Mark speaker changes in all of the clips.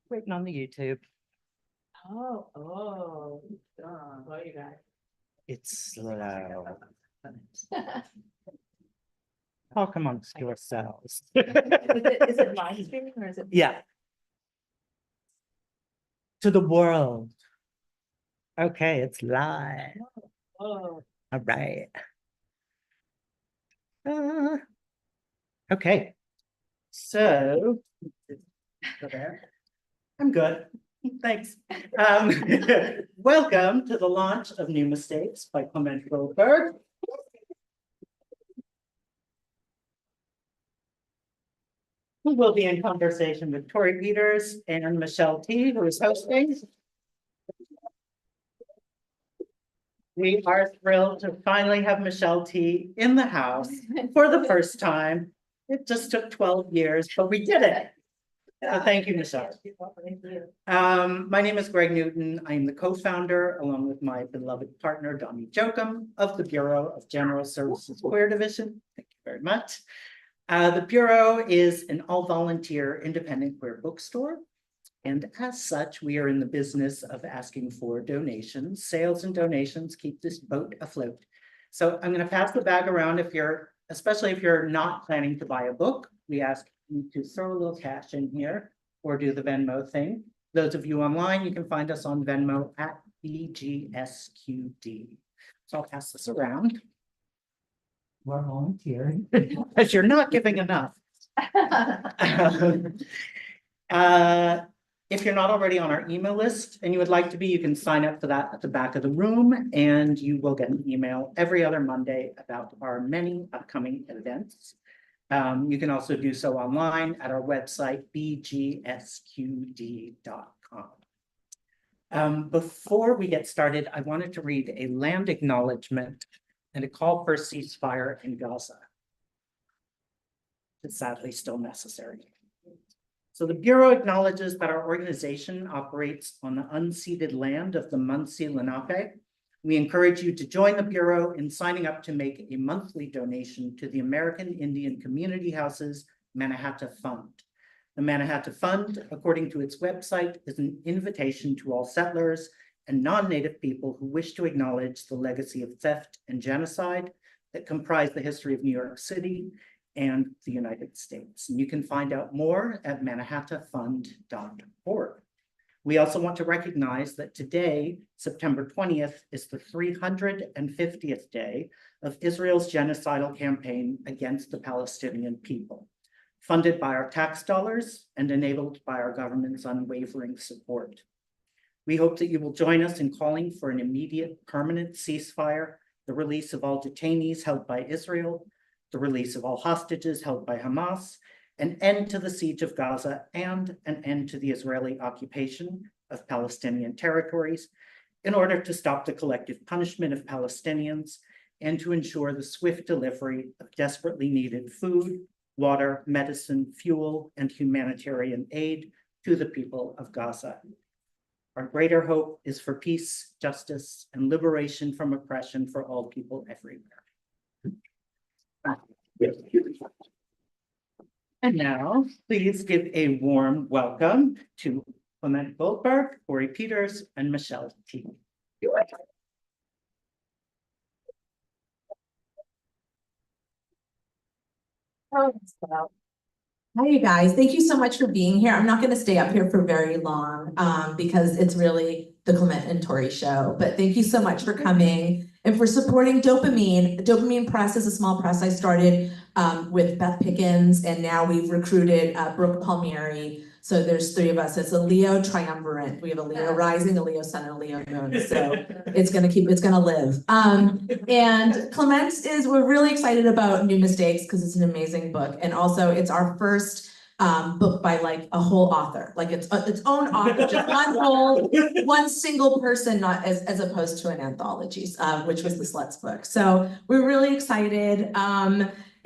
Speaker 1: Waiting on the YouTube.
Speaker 2: Oh, what you got?
Speaker 1: It's slow. Talk amongst yourselves.
Speaker 2: Is it live streaming or is it?
Speaker 1: Yeah. To the world. Okay, it's live.
Speaker 2: Oh,
Speaker 1: All right. Okay. So I'm good. Thanks. Welcome to the launch of New Mistakes by Clement Goldberg. We will be in conversation with Torrey Peters and Michelle T, who is hosting. We are thrilled to finally have Michelle T in the house for the first time. It just took 12 years, but we did it. So thank you, Michelle. My name is Greg Newton. I am the co-founder, along with my beloved partner, Donnie Jokum, of the Bureau of General Services Queer Division. Thank you very much. The Bureau is an all-volunteer independent queer bookstore. And as such, we are in the business of asking for donations. Sales and donations keep this boat afloat. So I'm going to pass the bag around especially if you're not planning to buy a book. We ask you to throw a little cash in here or do the Venmo thing. Those of you online, you can find us on Venmo at BGSQD. So I'll pass this around. We're volunteering because you're not giving enough. If you're not already on our email list and you would like to be, you can sign up for that at the back of the room, and you will get an email every other Monday about our many upcoming events. You can also do so online at our website, bgsqd.com. Before we get started, I wanted to read a land acknowledgement and a call for ceasefire in Gaza. It's sadly still necessary. So the Bureau acknowledges that our organization operates on the unceded land of the Munsee Lenape. We encourage you to join the Bureau in signing up to make a monthly donation to the American Indian Community House's Mannahatta Fund. The Mannahatta Fund, according to its website, is an invitation to all settlers and non-Native people who wish to acknowledge the legacy of theft and genocide that comprise the history of New York City and the United States. And you can find out more at mannahattafund.org. We also want to recognize that today, September 20th, is the 350th day of Israel's genocidal campaign against the Palestinian people, funded by our tax dollars and enabled by our government's unwavering support. We hope that you will join us in calling for an immediate permanent ceasefire, the release of all detainees held by Israel, the release of all hostages held by Hamas, an end to the siege of Gaza, and an end to the Israeli occupation of Palestinian territories in order to stop the collective punishment of Palestinians and to ensure the swift delivery of desperately needed food, water, medicine, fuel, and humanitarian aid to the people of Gaza. Our greater hope is for peace, justice, and liberation from oppression for all people everywhere. And now, please give a warm welcome to Clement Goldberg, Torrey Peters, and Michelle T.
Speaker 3: Hi, you guys. Thank you so much for being here. I'm not going to stay up here for very long because it's really the Clement and Torrey show. But thank you so much for coming and for supporting Dopamine. Dopamine Press is a small press I started with Beth Pickens, and now we've recruited Brooke Palmieri. So there's three of us. It's a Leo triumvirate. We have a Leo rising, a Leo sun, and a Leo moon. So it's gonna live. And Clement we're really excited about New Mistakes because it's an amazing book. And also it's our first book by like a whole author, like its own author, just one single person, not as opposed to an anthology, which was the Sluts book. So we're really excited.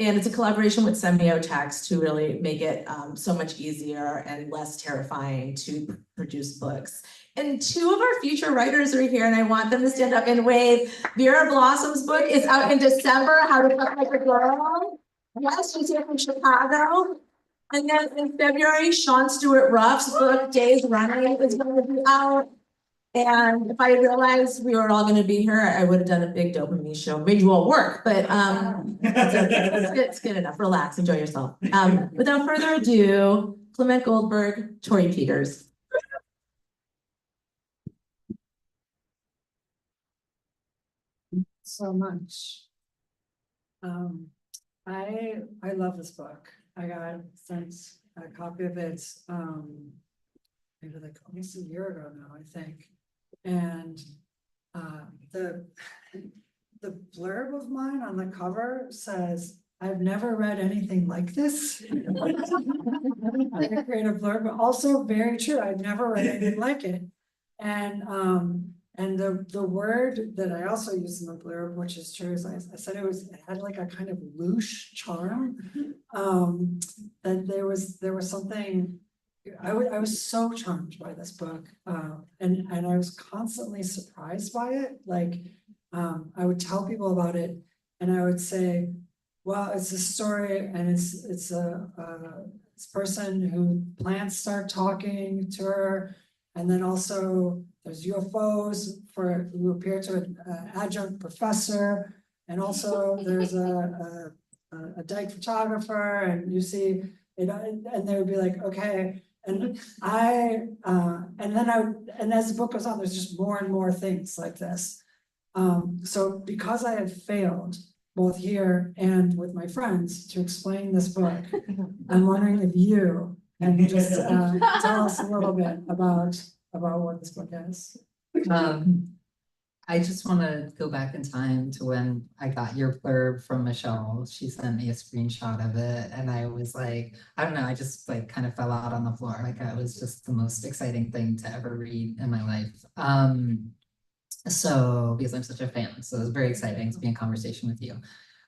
Speaker 3: And it's a collaboration with Semiotext to really make it so much easier and less terrifying to produce books. And two of our future writers are here, and I want them to stand up and wave. Vera Blossom's book is out in December, How to Cook Like a Girl. Yes, she's here from Chicago. And then in February, Sean Stewart Ruff's book, Days Running, is going to be out. And if I realized we were all going to be here, I would have done a big dopamine show, made you all work, but it's good enough. Relax, enjoy yourself. Without further ado, Clement Goldberg, Torrey Peters.
Speaker 4: So much. I love this book. I got sent a copy of it maybe like almost a year ago now, I think. And the blurb of mine on the cover says, "I've never read anything like this." Like a creative blurb, but also very true. I've never read anything like it. And the word that I also used in the blurb, which is true, is I said it had like a kind of louche charm. That there was something. I was so charmed by this book, and I was constantly surprised by it. Like, I would tell people about it, and I would say, "Well, it's a story, and it's this person who plants start talking to her, and then also there's UFOs who appear to an adjunct professor, and also there's a dyke photographer, and you see it, and they would be like, okay." And and as the book goes on, there's just more and more things like this. So because I have failed both here and with my friends to explain this book, I'm wondering if you can just tell us a little bit about what this book is.
Speaker 5: I just want to go back in time to when I got your blurb from Michelle. She sent me a screenshot of it, and I was like, I don't know, I just like kind of fell out on the floor. Like, it was just the most exciting thing to ever read in my life. So because I'm such a fan, so it was very exciting to be in conversation with you.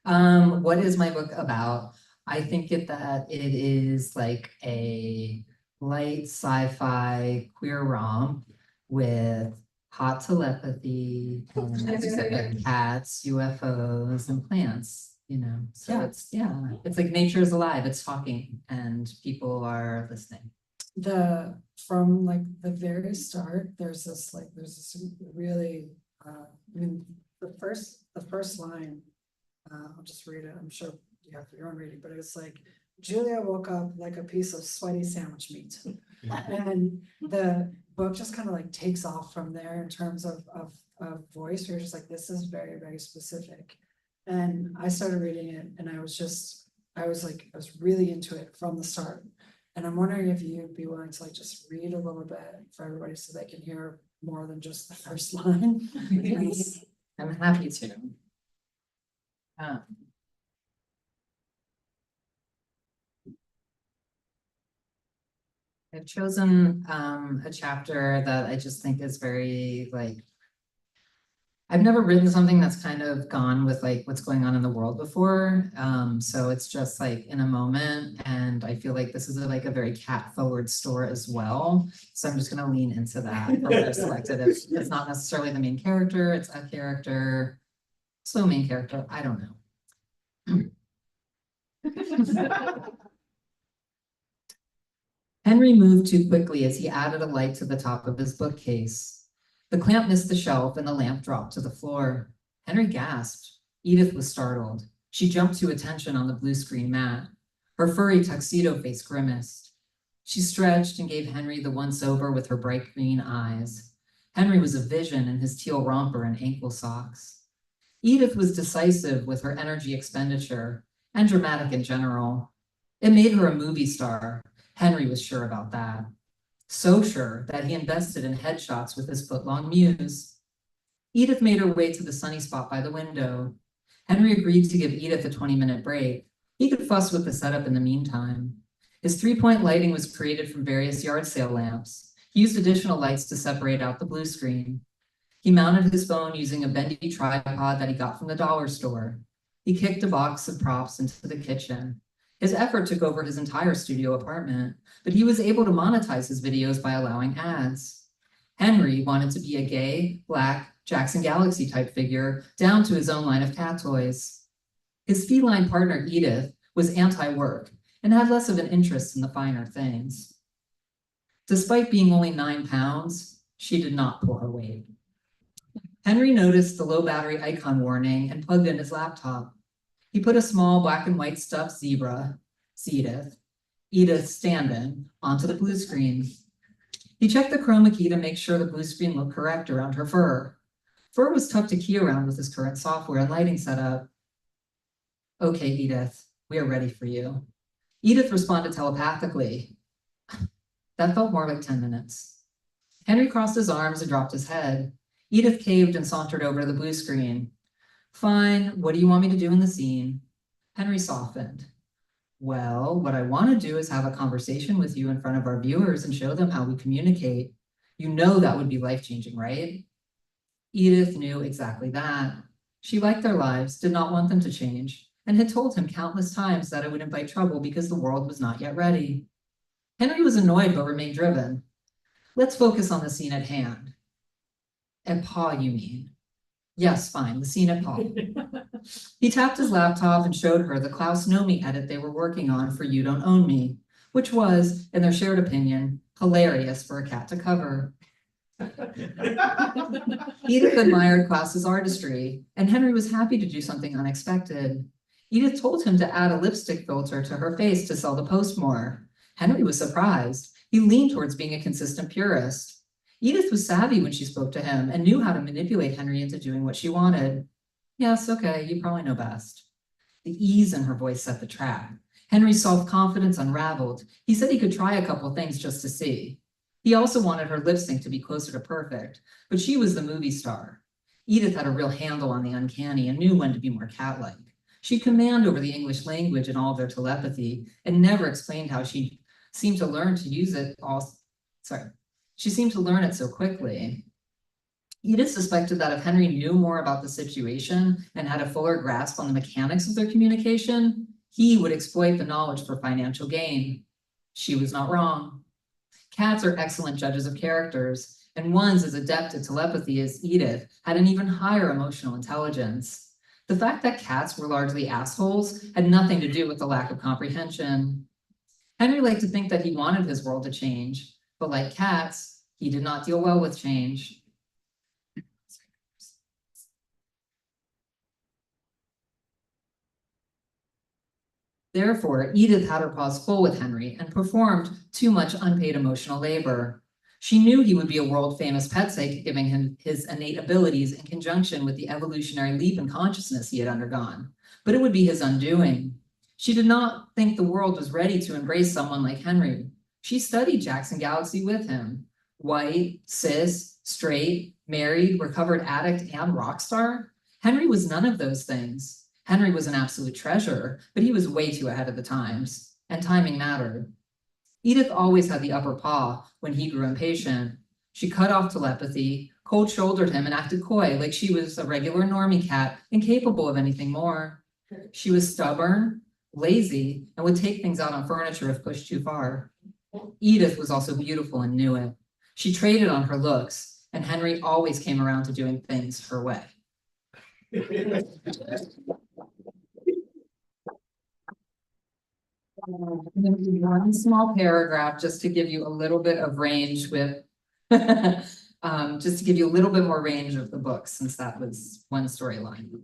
Speaker 5: What is my book about? I think that it is like a light sci-fi queer romp with hot telepathy, and cats, UFOs, and plants, you know. So yeah, it's like nature is alive, it's talking, and people are listening.
Speaker 4: From like the very start, there's this really I mean, the first line, I'll just read it. I'm sure you have your own reading, but it's like, "Julia woke up like a piece of sweaty sandwich meat." And the book just kind of like takes off from there in terms of voice. Where you're just like, this is very, very specific. And I started reading it, and I was really into it from the start. And I'm wondering if you'd be willing to like just read a little bit for everybody so they can hear more than just the first line.
Speaker 5: Yes. I'm happy to. I've chosen a chapter that I just think is very like, I've never written something that's kind of gone with like what's going on in the world before. So it's just like in a moment, and I feel like this is like a very cat forward store as well. So I'm just gonna lean into that for what I've selected. It's not necessarily the main character, it's a character, so main character, I don't know. Henry moved too quickly as he added a light to the top of his bookcase. The clamp missed the shelf and the lamp dropped to the floor. Henry gasped. Edith was startled. She jumped to attention on the blue screen mat. Her furry tuxedo face grimaced. She stretched and gave Henry the once-over with her bright green eyes. Henry was a vision in his teal romper and ankle socks. Edith was decisive with her energy expenditure and dramatic in general. It made her a movie star. Henry was sure about that. So sure that he invested in headshots with his foot-long muse. Edith made her way to the sunny spot by the window. Henry agreed to give Edith a 20-minute break. He could fuss with the setup in the meantime. His three-point lighting was created from various yard sale lamps. He used additional lights to separate out the blue screen. He mounted his phone using a bendy tripod that he got from the dollar store. He kicked a box of props into the kitchen. His effort took over his entire studio apartment, but he was able to monetize his videos by allowing ads. Henry wanted to be a gay, Black, Jackson Galaxy type figure down to his own line of cat toys. His feline partner, Edith, was anti-work and had less of an interest in the finer things. Despite being only 9 pounds, she did not pull her weight. Henry noticed the low battery icon warning and plugged in his laptop. He put a small black and white stuffed zebra, Edith stand-in, onto the blue screen. He checked the chroma key to make sure the blue screen looked correct around her fur. Fur was tough to key around with his current software and lighting setup. Okay, Edith, we are ready for you. Edith responded telepathically. That felt more like 10 minutes. Henry crossed his arms and dropped his head. Edith caved and sauntered over to the blue screen. Fine, what do you want me to do in the scene? Henry softened. Well, what I want to do is have a conversation with you in front of our viewers and show them how we communicate. You know that would be life-changing, right? Edith knew exactly that. She liked their lives, did not want them to change, and had told him countless times that it would invite trouble because the world was not yet ready. Henry was annoyed but remained driven. Let's focus on the scene at hand. At Paw, you mean? Yes, fine, the scene at Paw. He tapped his laptop and showed her the Klaus Nomi edit they were working on for You Don't Own Me, which was, in their shared opinion, hilarious for a cat to cover. Edith admired Klaus's artistry, and Henry was happy to do something unexpected. Edith told him to add a lipstick filter to her face to sell the post more. Henry was surprised. He leaned towards being a consistent purist. Edith was savvy when she spoke to him and knew how to manipulate Henry into doing what she wanted. Yes, okay, you probably know best. The ease in her voice set the trap. Henry's self-confidence unraveled. He said he could try a couple things just to see. He also wanted her lip sync to be closer to perfect, but she was the movie star. Edith had a real handle on the uncanny and knew when to be more cat-like. She'd command over the English language and all of their telepathy and never explained how she seemed to learn to use it She seemed to learn it so quickly. Edith suspected that if Henry knew more about the situation and had a fuller grasp on the mechanics of their communication, he would exploit the knowledge for financial gain. She was not wrong. Cats are excellent judges of characters, and ones as adept at telepathy as Edith had an even higher emotional intelligence. The fact that cats were largely assholes had nothing to do with the lack of comprehension. Henry liked to think that he wanted his world to change, but like cats, he did not deal well with change. Therefore, Edith had her paws full with Henry and performed too much unpaid emotional labor. She knew he would be a world-famous pet psychic, giving him his innate abilities in conjunction with the evolutionary leap in consciousness he had undergone, but it would be his undoing. She did not think the world was ready to embrace someone like Henry. She studied Jackson Galaxy with him. White, cis, straight, married, recovered addict, and rock star. Henry was none of those things. Henry was an absolute treasure, but he was way too ahead of the times, and timing mattered. Edith always had the upper paw when he grew impatient. She cut off telepathy, cold-shouldered him, and acted coy, like she was a regular normie cat, incapable of anything more. She was stubborn, lazy, and would take things out on furniture if pushed too far. Edith was also beautiful and knew it. She traded on her looks, and Henry always came around to doing things her way. I'm going to do one small paragraph just to give you a little bit of range with, just to give you a little bit more range of the book, since that was one storyline.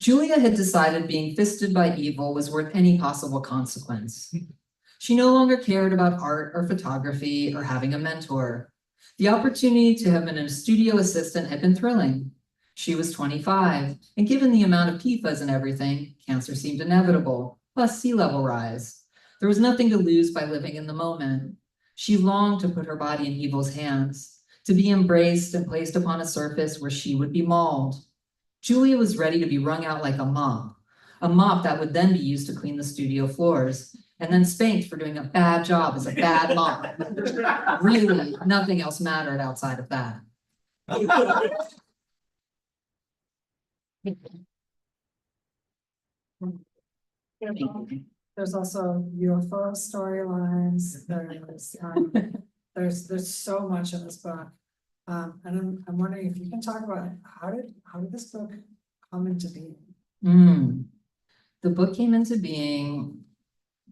Speaker 5: Julia had decided being fisted by evil was worth any possible consequence. She no longer cared about art or photography or having a mentor. The opportunity to have been a studio assistant had been thrilling. She was 25, and given the amount of PFAS and everything, cancer seemed inevitable, plus sea level rise. There was nothing to lose by living in the moment. She longed to put her body in evil's hands, to be embraced and placed upon a surface where she would be mauled. Julia was ready to be wrung out like a mop that would then be used to clean the studio floors, and then spanked for doing a bad job as a bad mop. Really, nothing else mattered outside of that.
Speaker 4: There's also UFO storylines, there's so much in this book. And I'm wondering if you can talk about how did this book come into being?
Speaker 5: The book came into being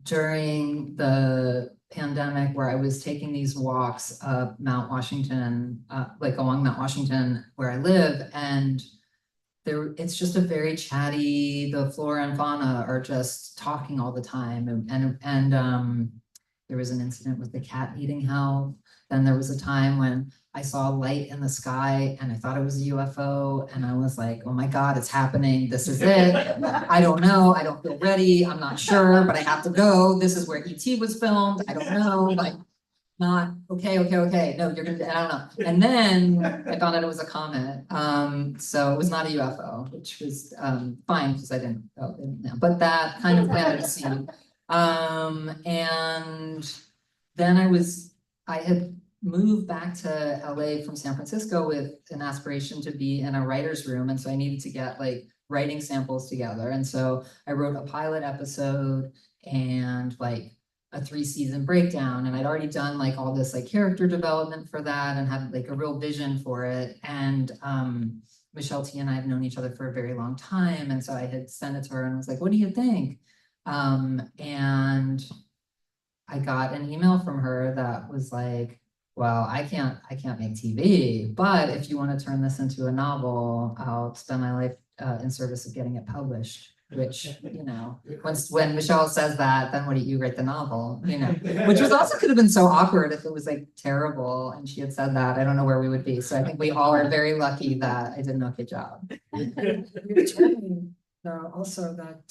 Speaker 5: during the pandemic, where I was taking these walks up Mount Washington, like along Mount Washington where I live, and it's just a very chatty, the flora and fauna are just talking all the time. And there was an incident with the cat eating hell. Then there was a time when I saw a light in the sky and I thought it was a UFO. And I was like, oh my God, it's happening. This is it. I don't know. I don't feel ready. I'm not sure, but I have to go. This is where ET was filmed. I don't know. Like, not okay. No, you're gonna, I don't know. And then I found out it was a comet. So it was not a UFO, which was fine because I didn't know. But that kind of planted a seed. And then I had moved back to LA from San Francisco with an aspiration to be in a writer's room. And so I needed to get like writing samples together. And so I wrote a pilot episode and like a 3-season breakdown, and I'd already done like all this like character development for that and had like a real vision for it. And Michelle T and I have known each other for a very long time, and so I had sent it to her and was like, what do you think? And I got an email from her that was like, well, I can't make TV, but if you want to turn this into a novel, I'll spend my life in service of getting it published. Which, you know, when Michelle says that, then what do you write the novel, you know, which was also could have been so awkward if it was like terrible and she had said that. I don't know where we would be. So I think we all are very lucky that I did an okay job.
Speaker 4: You told me though also that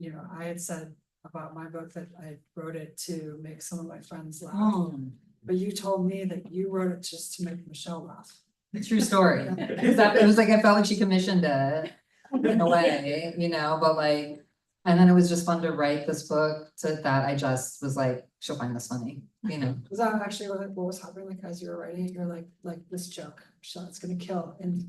Speaker 4: you know, I had said about my book that I wrote it to make some of my friends laugh, but you told me that you wrote it just to make Michelle laugh.
Speaker 5: True story. It was like I felt like she commissioned it in a way, you know, but like, and then it was just fun to write this book so that I just was like, she'll find this funny, you know.
Speaker 4: Was that actually what was happening? Like as you were writing it, you're like this joke, it's gonna kill. And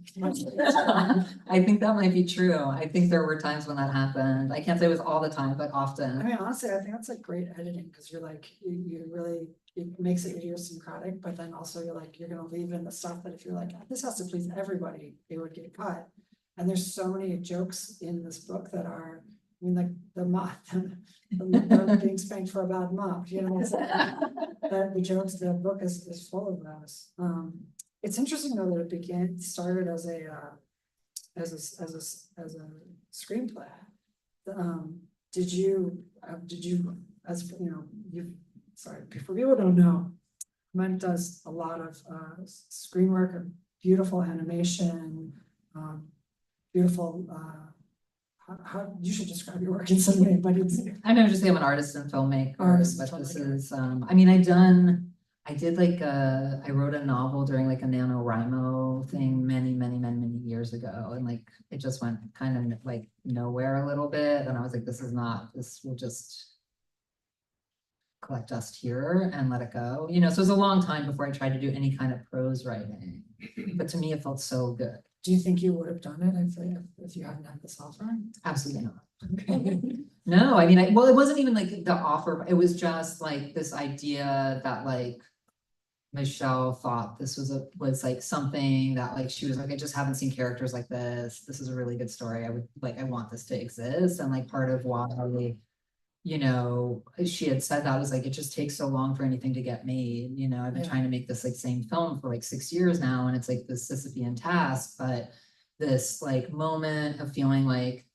Speaker 5: I think that might be true. I think there were times when that happened. I can't say it was all the time, but often.
Speaker 4: I mean, honestly, I think that's like great editing because you're like, you really, it makes it idiosyncratic, but then also you're like, you're gonna leave in the stuff that if you're like, this has to please everybody, it would get cut. And there's so many jokes in this book that are, I mean, like the mop, the being spanked for a bad mop, you know, the jokes, the book is full of those. It's interesting though that it started as a screenplay. Did you, as you know, sorry, for people who don't know, Clement does a lot of screen work, beautiful animation, beautiful, how you should describe your work in some way, but it's.
Speaker 5: I know, just say I'm an artist and filmmaker, but this is, I mean, I wrote a novel during like a NaNoWriMo thing many years ago. And like, it just went kind of like nowhere a little bit. And I was like, this will just collect dust here and let it go. You know, so it was a long time before I tried to do any kind of prose writing. But to me, it felt so good.
Speaker 4: Do you think you would have done it if you hadn't had this offer?
Speaker 5: Absolutely not. No, I mean, well, it wasn't even like the offer. It was just like this idea that like Michelle thought this was like something that like she was like, I just haven't seen characters like this. This is a really good story. I want this to exist. And like part of why, you know, she had said that was like, it just takes so long for anything to get made. You know, I've been trying to make this like same film for like 6 years now, and it's like this Sisyphean task, but this like moment of feeling like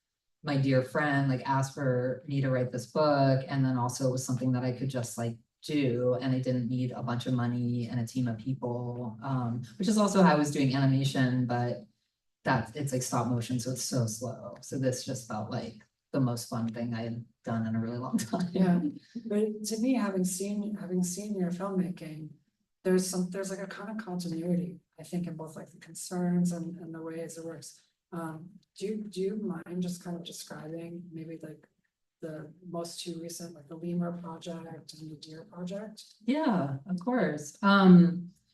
Speaker 5: my dear friend like asked for me to write this book, and then also it was something that I could just like do, and I didn't need a bunch of money and a team of people, which is also how I was doing animation, but it's like stop motion, so it's so slow. So this just felt like the most fun thing I had done in a really long time.
Speaker 4: Yeah, but to me, having seen your filmmaking, there's like a kind of continuity, I think, in both like the concerns and the ways it works. Do you mind just kind of describing maybe like the most two recent, like the Lemur project and the Deer project?
Speaker 5: Yeah, of course.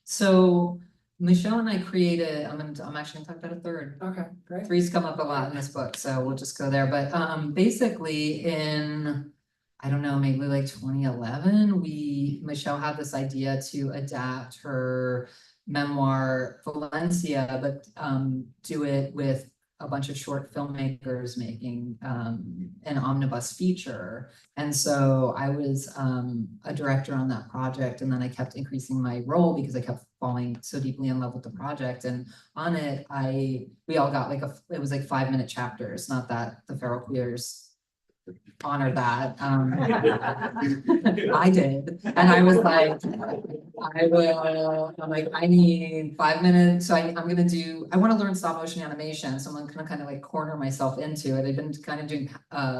Speaker 5: So Michelle and I created, I'm actually gonna talk about a third.
Speaker 4: Okay, great.
Speaker 5: Three's come up a lot in this book, so we'll just go there, but basically in, I don't know, maybe like 2011, Michelle had this idea to adapt her memoir Valencia, but do it with a bunch of short filmmakers making an omnibus feature. And so I was a director on that project, and then I kept increasing my role because I kept falling so deeply in love with the project. And on it, we all got it was like 5-minute chapters, not that the feral queers honor that. I did, and I was like, I'm like, I need 5 minutes, so I want to learn stop motion animation, so I'm gonna kind of like corner myself into it. I've been kind of doing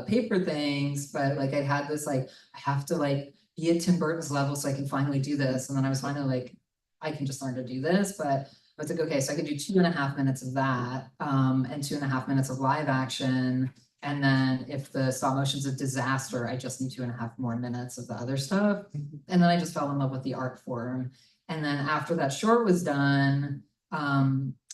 Speaker 5: paper things, but like I had this like, I have to like be at Tim Burton's level so I can finally do this, and then I was finally like, I can just learn to do this, but I was like, okay, so I could do 2.5 minutes of that, and 2.5 minutes of live action. And then if the stop motion's a disaster, I just need 2.5 more minutes of the other stuff. And then I just fell in love with the art form. And then after that short was done,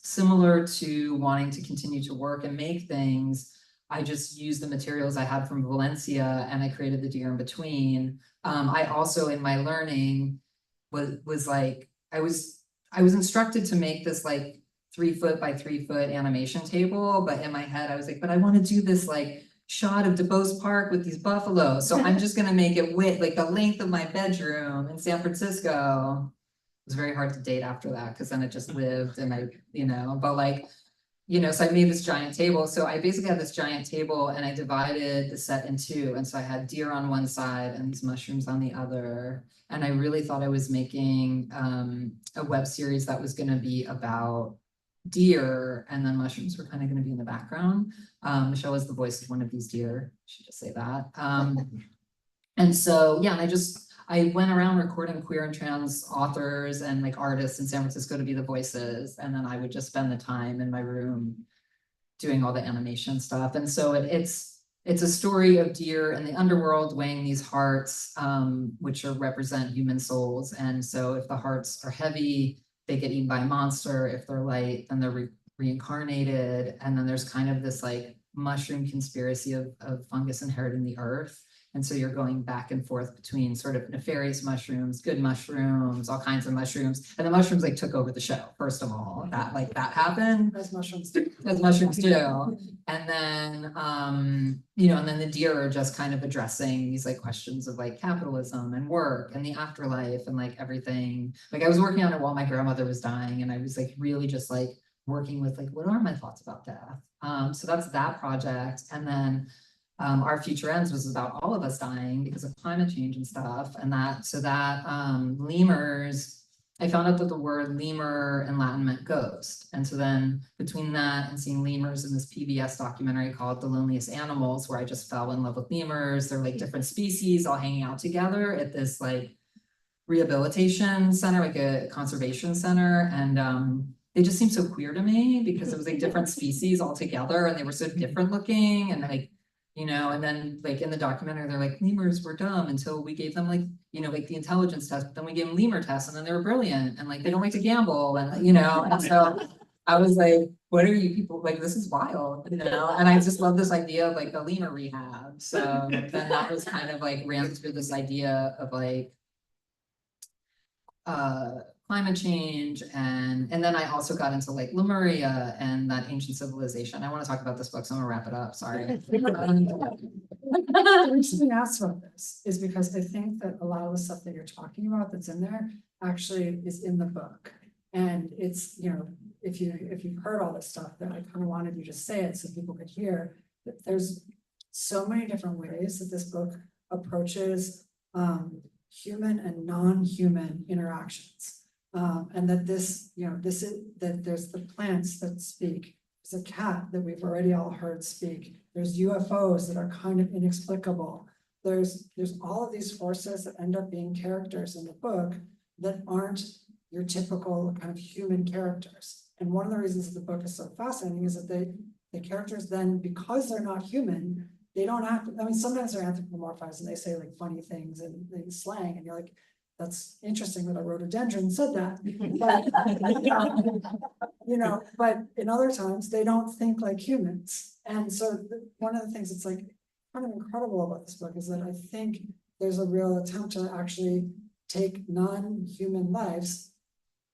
Speaker 5: similar to wanting to continue to work and make things, I just used the materials I had from Valencia and I created the deer in between. I also, in my learning, was like, I was instructed to make this like 3-foot by 3-foot animation table, but in my head I was like, but I want to do this like shot of DuBose Park with these buffaloes, so I'm just gonna make it width like the length of my bedroom in San Francisco. It was very hard to date after that because then it just lived, and I, but like, so I made this giant table. So I basically had this giant table and I divided the set in two, and so I had deer on one side and these mushrooms on the other. And I really thought I was making a web series that was going to be about deer, and then mushrooms were kind of going to be in the background. Michelle was the voice of one of these deer. I should just say that. And so, yeah, and I went around recording queer and trans authors and like artists in San Francisco to be the voices. And then I would just spend the time in my room doing all the animation stuff. And so it's a story of deer in the underworld weighing these hearts, which represent human souls. And so if the hearts are heavy, they get eaten by a monster. If they're light, then they're reincarnated. And then there's kind of this like mushroom conspiracy of fungus inheriting the earth. And so you're going back and forth between sort of nefarious mushrooms, good mushrooms, all kinds of mushrooms. And the mushrooms like took over the show, first of all. That happened.
Speaker 4: As mushrooms do.
Speaker 5: As mushrooms do. And then, and then the deer are just kind of addressing these like questions of like capitalism and work and the afterlife and like everything. Like I was working on it while my grandmother was dying, and I was like really just like working with like, what are my thoughts about death? So that's that project. And then Our Future Ends was about all of us dying because of climate change and stuff. And lemurs, I found out that the word lemur in Latin meant ghost. And so then between that and seeing lemurs in this PBS documentary called The Loneliest Animals, where I just fell in love with lemurs, they're like different species all hanging out together at this like rehabilitation center, like a conservation center. And they just seemed so queer to me because it was like different species all together, and they were so different looking, and like, and then like in the documentary, they're like, lemurs were dumb until we gave them like, like the intelligence test, but then we gave them lemur tests and then they were brilliant, and like, they don't like to gamble, and and so I was like, what are you people, like, this is wild, and I just love this idea of like a lemur rehab. So then that was kind of like ran through this idea of like, climate change, and then I also got into like Lemuria and that ancient civilization. I want to talk about this book, so I'm gonna wrap it up. Sorry.
Speaker 4: The reason I asked about this is because I think that a lot of the stuff that you're talking about that's in there actually is in the book. And it's, if you've heard all this stuff, that I kind of wanted you to say it so people could hear that there's so many different ways that this book approaches human and non-human interactions. And that that there's the plants that speak. There's a cat that we've already all heard speak. There's UFOs that are kind of inexplicable. There's all of these forces that end up being characters in the book that aren't your typical kind of human characters. And one of the reasons the book is so fascinating is that the characters then, because they're not human, they don't act, I mean, sometimes they're anthropomorphized and they say like funny things and slang, and you're like, that's interesting that a rhododendron said that. But, you know, but in other times, they don't think like humans. And so one of the things that's like kind of incredible about this book is that I think there's a real attempt to actually take non-human lives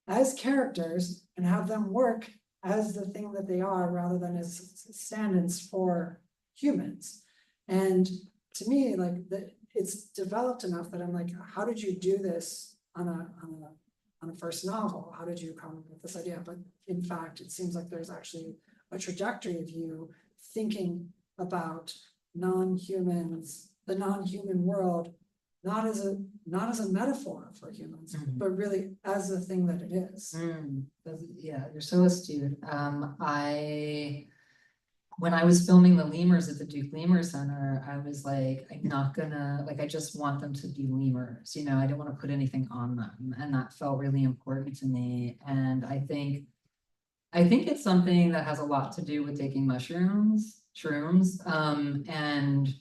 Speaker 4: as characters and have them work as the thing that they are rather than as stand-ins for humans. And to me, like it's developed enough that I'm like, how did you do this on a first novel? How did you come up with this idea? But in fact, it seems like there's actually a trajectory of you thinking about non-humans, the non-human world, not as a metaphor for humans, but really as the thing that it is.
Speaker 5: Yeah, you're so astute. When I was filming the lemurs at the Duke Lemur Center, I was like, I'm not gonna, like, I just want them to be lemurs, you know, I don't want to put anything on them. And that felt really important to me. And I think it's something that has a lot to do with taking shrooms. And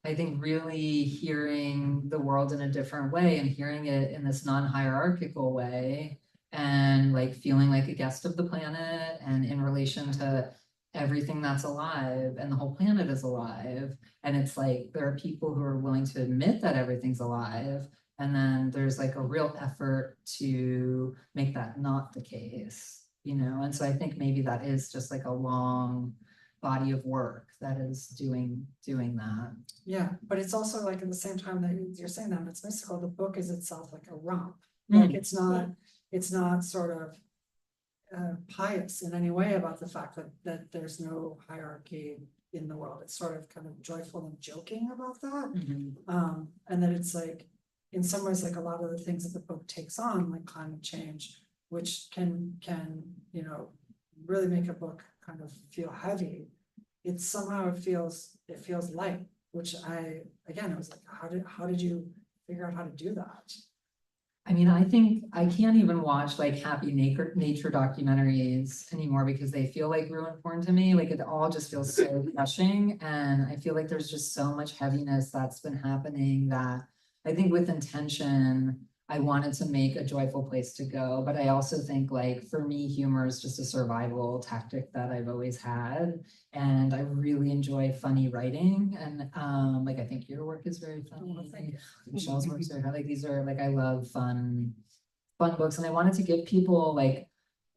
Speaker 5: I think really hearing the world in a different way and hearing it in this non-hierarchical way and like feeling like a guest of the planet and in relation to everything that's alive and the whole planet is alive. And it's like, there are people who are willing to admit that everything's alive. And then there's like a real effort to make that not the case, you know? And so I think maybe that is just like a long body of work that is doing that.
Speaker 4: Yeah, but it's also like at the same time that you're saying that it's mystical, the book is itself like a romp. Like it's not sort of pious in any way about the fact that there's no hierarchy in the world. It's sort of kind of joyful and joking about that. And that it's like, in some ways, like a lot of the things that the book takes on, like climate change, which can, you know, really make a book kind of feel heavy. It feels light, which I was like, how did you figure out how to do that?
Speaker 5: I mean, I think I can't even watch like happy nature documentaries anymore because they feel like ruin porn to me. Like it all just feels so crushing. And I feel like there's just so much heaviness that's been happening that I think with intention, I wanted to make a joyful place to go. But I also think like for me, humor is just a survival tactic that I've always had. And I really enjoy funny writing. And like I think your work is very funny. Michelle's works are like these are like I love fun books. And I wanted to give people like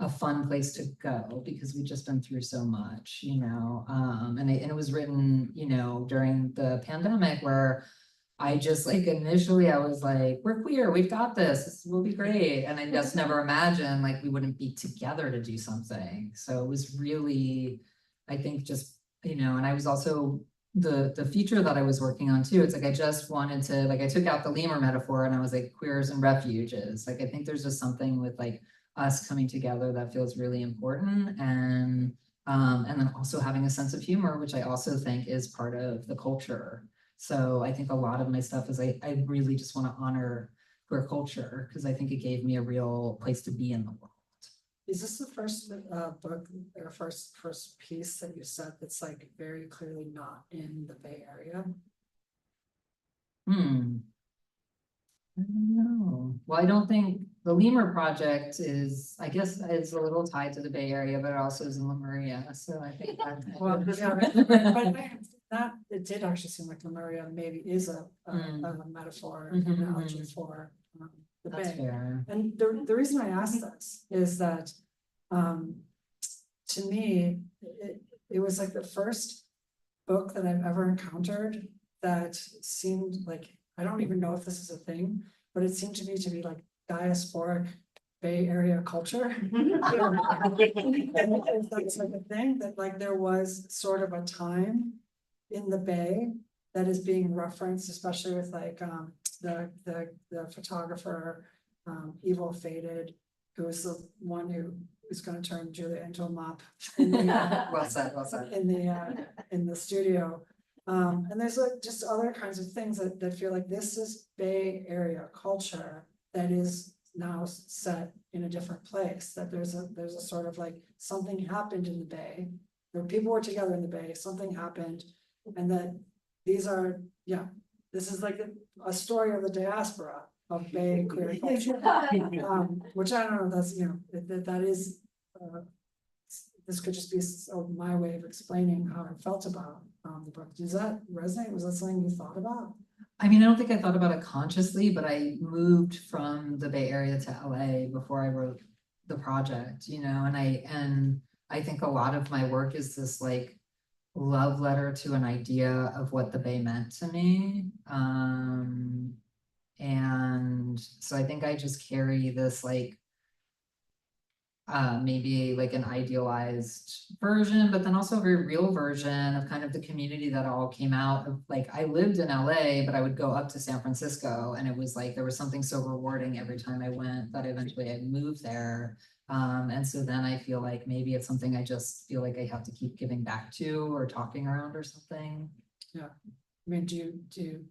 Speaker 5: a fun place to go because we've just been through so much, you know. And it was written, you know, during the pandemic where I just like initially I was like, we're queer, we've got this will be great. And I just never imagined like we wouldn't be together to do something. So it was really, I think just, you know, and I was also the feature that I was working on too. It's like I just wanted to like I took out the lemur metaphor and I was like queers and refuges. Like I think there's just something with like us coming together that feels really important and then also having a sense of humor, which I also think is part of the culture. So I think a lot of my stuff is I really just want to honor queer culture because I think it gave me a real place to be in the world.
Speaker 4: Is this the first book or first piece that you said that's like very clearly not in the Bay Area?
Speaker 5: I don't know. Well, I don't think the Lemur project is, I guess it's a little tied to the Bay Area, but it also is in Lemuria. So I think that
Speaker 4: Well, yeah, but that it did actually seem like Lemuria maybe is a metaphor, an analogy for the
Speaker 5: that's
Speaker 4: Bay.
Speaker 5: fair.
Speaker 4: And the reason I asked this is that to me, it was like the first book that I've ever encountered that seemed like, I don't even know if this is a thing, but it seemed to me to be like diasporic Bay Area culture. That's like a thing that like there was sort of a time in the Bay that is being referenced, especially with like the photographer Evil Faded, who is the one who is going to turn Julia into a mop in the,
Speaker 5: Well said, well said.
Speaker 4: in the studio. And there's like just other kinds of things that feel like this is Bay Area culture that is now set in a different place, that there's a sort of like something happened in the Bay, where people were together in the Bay, something happened, and that these are, this is like a story of the diaspora, of Bay queer culture. Which I don't know, that's, you know, that is, this could just be my way of explaining how I felt about the book. Does that resonate? Was that something you thought about?
Speaker 5: I mean, I don't think I thought about it consciously, but I moved from the Bay Area to LA before I wrote the project, you know, and I think a lot of my work is this like love letter to an idea of what the Bay meant to me. And so I think I just carry this like maybe like an idealized version, but then also a very real version of kind of the community that all came out of. Like, I lived in LA, but I would go up to San Francisco, and it was like there was something so rewarding every time I went that eventually I moved there. And so then I feel like maybe it's something I just feel like I have to keep giving back to or talking around or something.
Speaker 4: Yeah, I mean, you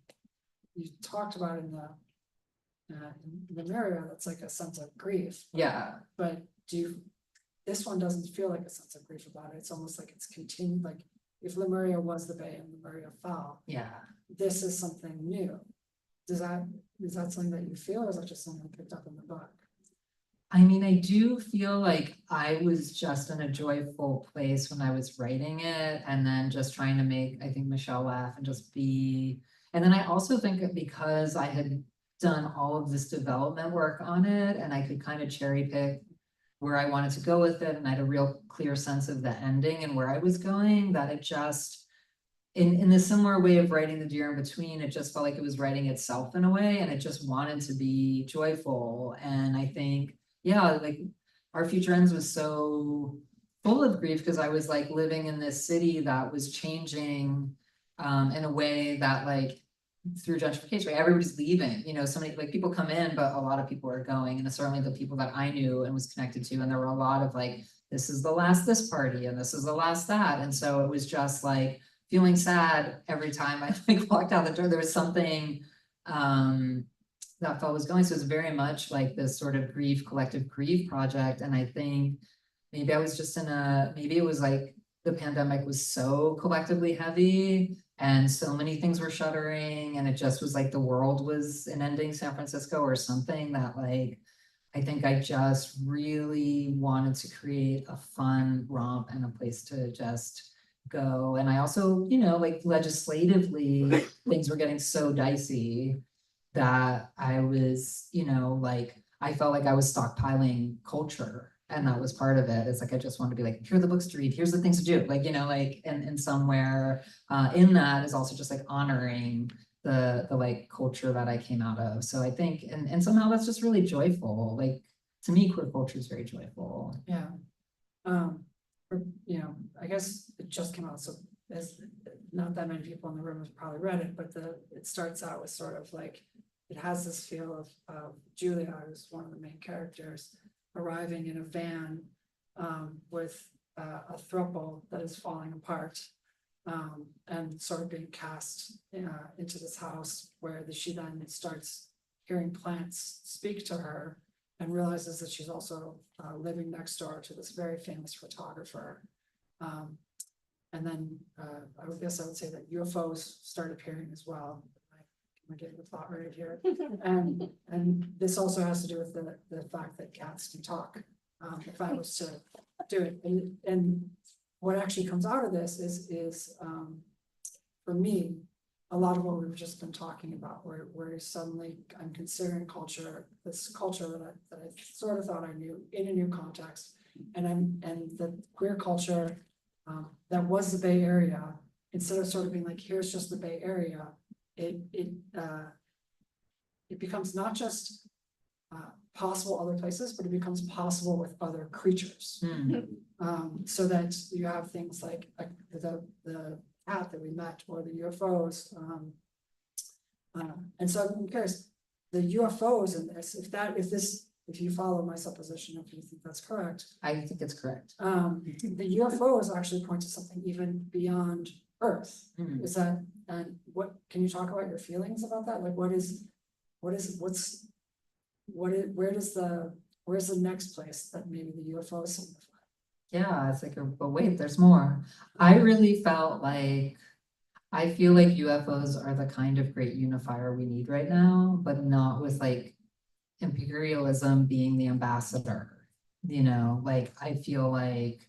Speaker 4: talked about in the Mario, that's like a sense of grief.
Speaker 5: Yeah.
Speaker 4: But this one doesn't feel like a sense of grief about it. It's almost like it's continued, like if Lemuria was the Bay and Lemuria fell,
Speaker 5: Yeah.
Speaker 4: this is something new. Is that something that you feel, or is that just something you picked up in the book?
Speaker 5: I mean, I do feel like I was just in a joyful place when I was writing it, and then just trying to make, I think, Michelle laugh and just be. And then I also think that because I had done all of this development work on it, and I could kind of cherry pick where I wanted to go with it, and I had a real clear sense of the ending and where I was going, that it just, in the similar way of writing The Deer in Between, it just felt like it was writing itself in a way, and it just wanted to be joyful. And I think, yeah, like Our Future Ends was so full of grief because I was like living in this city that was changing in a way that, like, through gentrification, right? Everybody's leaving, you know, so many like people come in, but a lot of people are going, and certainly the people that I knew and was connected to, and there were a lot of like, this is the last this party and this is the last that, and so it was just like feeling sad every time I like walked out the door. There was something that felt was going, so it's very much like this sort of collective grief project. And I think maybe I was just maybe it was like the pandemic was so collectively heavy and so many things were shuttering, and it just was like the world was in ending San Francisco or something, that like, I think I just really wanted to create a fun romp and a place to just go. And I also, you know, like legislatively, things were getting so dicey that I was, you know, like, I felt like I was stockpiling culture. And that was part of it. It's like, I just wanted to be like, here are the books to read, here's the things to do. Like, you know, like, and somewhere in that is also just like honoring the like culture that I came out of. So I think, and somehow that's just really joyful. Like, to me, queer culture is very joyful.
Speaker 4: Yeah. You know, I guess it just came out, so there's not that many people in the room have probably read it, but it starts out with sort of like, it has this feel of Julia, who's one of the main characters, arriving in a van with a throuple that is falling apart, and sort of being cast into this house where she then starts hearing plants speak to her, and realizes that she's also living next door to this very famous photographer. And then I guess I would say that UFOs start appearing as well. Am I getting the plot right here? And this also has to do with the fact that cats can talk. If I was to do it, and what actually comes out of this is for me, a lot of what we've just been talking about, where suddenly I'm considering culture, this culture that I sort of thought I knew in a new context, and the queer culture that was the Bay Area, instead of sort of being like, here's just the Bay Area, it becomes not just possible other places, but it becomes possible with other creatures. So that you have things like the cat that we met, or the UFOs. And so I'm curious, the UFOs in this, if you follow my supposition, if you think that's correct.
Speaker 5: I think it's correct.
Speaker 4: The UFOs actually point to something even beyond Earth. Is that, and what, can you talk about your feelings about that? Like, where's the next place that maybe the UFOs signify?
Speaker 5: Yeah, it's like, but wait, there's more. I really felt like, I feel like UFOs are the kind of great unifier we need right now, but not with like imperialism being the ambassador, you know, like I feel like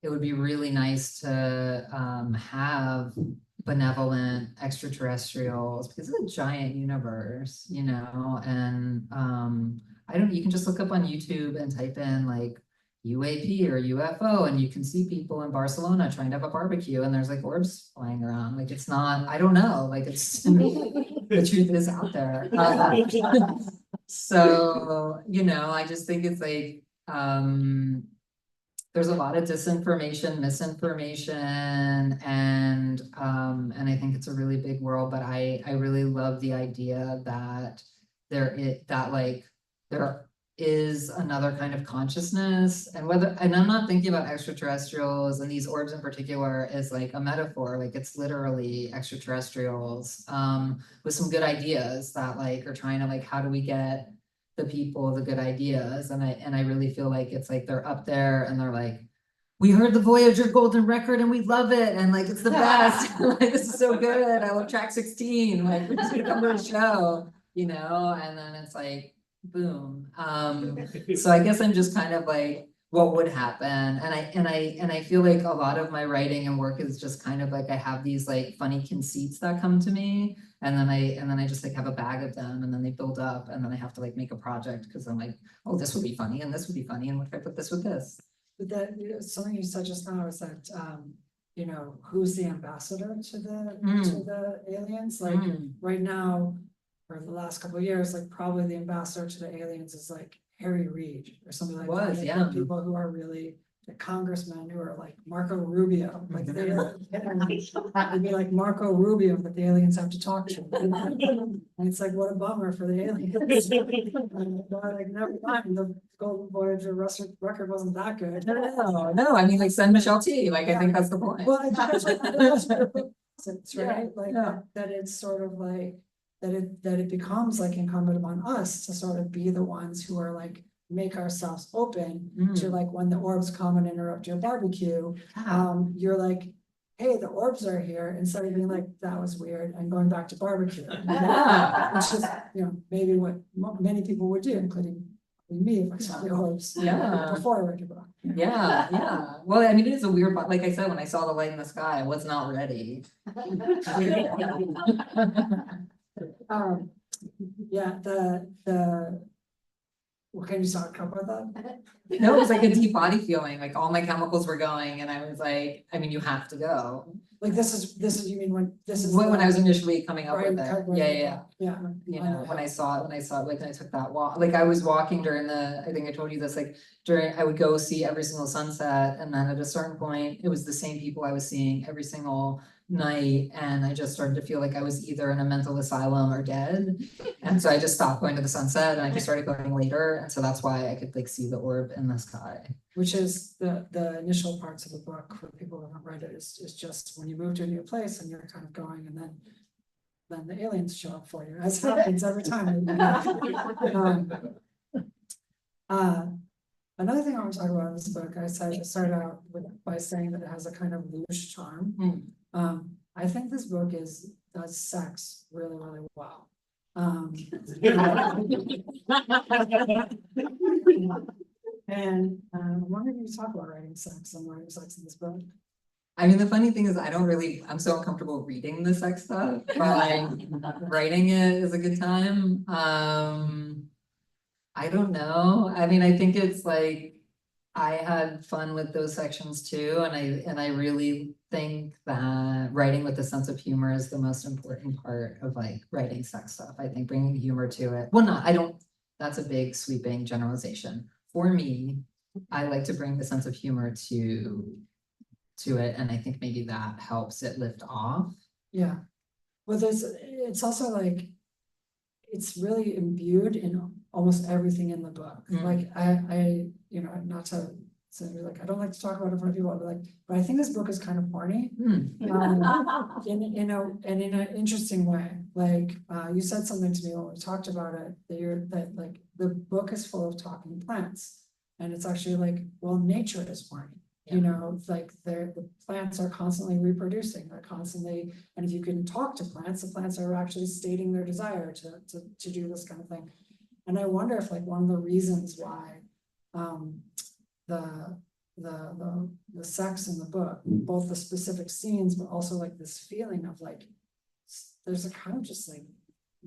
Speaker 5: it would be really nice to have benevolent extraterrestrials because it's a giant universe, you know, and I don't, you can just look up on YouTube and type in like UAP or UFO and you can see people in Barcelona trying to have a barbecue and there's like orbs flying around. Like it's not, I don't know, like it's the truth is out there. So, you know, I just think it's like there's a lot of disinformation, misinformation, and I think it's a really big world, but I really love the idea that there is another kind of consciousness, and I'm not thinking about extraterrestrials and these orbs in particular as like a metaphor, like it's literally extraterrestrials with some good ideas that like are trying to like, how do we get the people the good ideas, and I really feel like it's like they're up there and they're like, we heard the Voyager Golden Record and we love it and like it's the best. Like this is so good. I love track 16. Like we're just gonna come to a show, you know, and then it's like boom. So I guess I'm just kind of like what would happen, and I feel like a lot of my writing and work is just kind of like I have these like funny conceits that come to me. And then I just like have a bag of them and then they build up and then I have to like make a project because I'm like, oh, this would be funny and this would be funny. And what if I put this with this?
Speaker 4: But that, you know, something you said just now is that, you know, who's the ambassador to the aliens? Like right now, or the last couple of years, like probably the ambassador to the aliens is like Harry Reid or something like that. Like,
Speaker 5: Yeah.
Speaker 4: people who are really the congressmen who are like Marco Rubio, like they are, it'd be like Marco Rubio that the aliens have to talk to. And it's like, what a bummer for the aliens. And like, never mind, the Golden Voyager record wasn't that good.
Speaker 5: No, I mean like send Michelle T. Like I think that's the point.
Speaker 4: Well, that's right, like
Speaker 5: Yeah.
Speaker 4: that it's sort of like, that it becomes like incumbent upon us to sort of be the ones who are like, make ourselves open to like when the orbs come and interrupt your barbecue, you're like, hey, the orbs are here, instead of being like, that was weird, and going back to barbecue.
Speaker 5: Yeah.
Speaker 4: Which is, you know, maybe what many people would do, including me, if I saw the orbs.
Speaker 5: Yeah.
Speaker 4: Before I read your book.
Speaker 5: Yeah. Well, I mean, it is a weird, like I said, when I saw the light in the sky, I was not ready.
Speaker 4: Yeah, what can you talk about that?
Speaker 5: No, it was like a deep body feeling, like all my chemicals were going and I was like, I mean, you have to go.
Speaker 4: Like this is, you mean when this is.
Speaker 5: When I was initially coming up
Speaker 4: Right,
Speaker 5: with it,
Speaker 4: right,
Speaker 5: yeah.
Speaker 4: Yeah.
Speaker 5: You know, when I saw it, like when I took that walk, like I was walking during I think I told you this, like I would go see every single sunset. And then at a certain point, it was the same people I was seeing every single night. And I just started to feel like I was either in a mental asylum or dead. And so I just stopped going to the sunset and I just started going later. And so that's why I could like see the orb in the sky.
Speaker 4: Which is the initial parts of the book for people who haven't read it is just when you move to a new place and you're kind of going, and then the aliens show up for you, as happens every time. Another thing I want to talk about in this book, I started out by saying that it has a kind of louche charm. I think this book does sex really, really well. And I'm wondering if you talk about writing sex and writing sex in this book.
Speaker 5: I mean, the funny thing is I'm so uncomfortable reading the sex stuff, but like writing it is a good time. I don't know. I mean, I think it's like, I had fun with those sections too. And I really think that writing with a sense of humor is the most important part of like writing sex stuff. I think bringing humor to it. Well, that's a big sweeping generalization. For me, I like to bring the sense of humor to it. And I think maybe that helps it lift off.
Speaker 4: Yeah. Well, it's also like, it's really imbued in almost everything in the book. Like I, you know, not to say like, I don't like to talk about it in front of people, but I think this book is kind of horny. In an interesting way. Like you said something to me when we talked about it, that like the book is full of talking plants. And it's actually like, well, nature is horny. You know, like the plants are constantly reproducing, they're constantly, and if you can talk to plants, the plants are actually stating their desire to do this kind of thing. And I wonder if like one of the reasons why the sex in the book, both the specific scenes, but also like this feeling of like, there's a kind of just like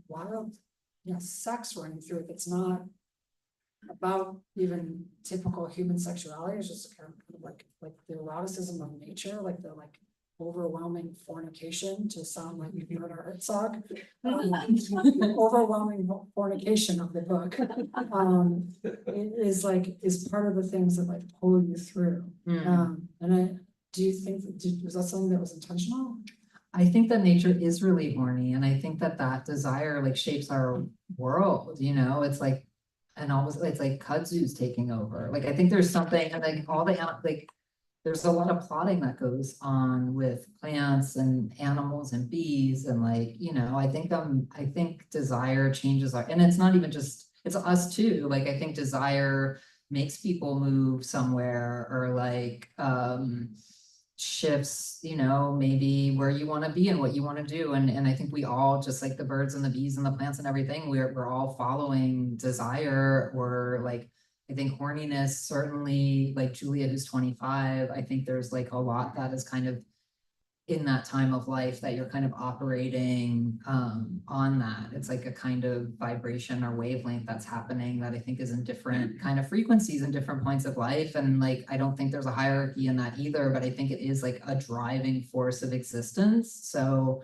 Speaker 4: wild, sex running through it that's not about even typical human sexuality. It's just kind of like the eroticism of nature, like the like overwhelming fornication, to sound like you've heard our song. Overwhelming fornication of the book. Is part of the things that like pull you through. Do you think was that something that was intentional?
Speaker 5: I think that nature is really horny, and I think that desire like shapes our world, you know, it's like, and almost, it's like kudzu's taking over. Like, I think there's something, and like all the, like, there's a lot of plotting that goes on with plants and animals and bees, and like, you know, I think desire changes our, and it's not even just, it's us too. Like, I think desire makes people move somewhere, or like, shifts, you know, maybe where you want to be and what you want to do. And I think we all, just like the birds and the bees and the plants and everything, we're all following desire, or like, I think horniness, certainly, like Julia, who's 25, I think there's like a lot that is kind of in that time of life that you're kind of operating on that. It's like a kind of vibration or wavelength that's happening that I think is in different kind of frequencies and different points of life. And like, I don't think there's a hierarchy in that either, but I think it is like a driving force of existence. So,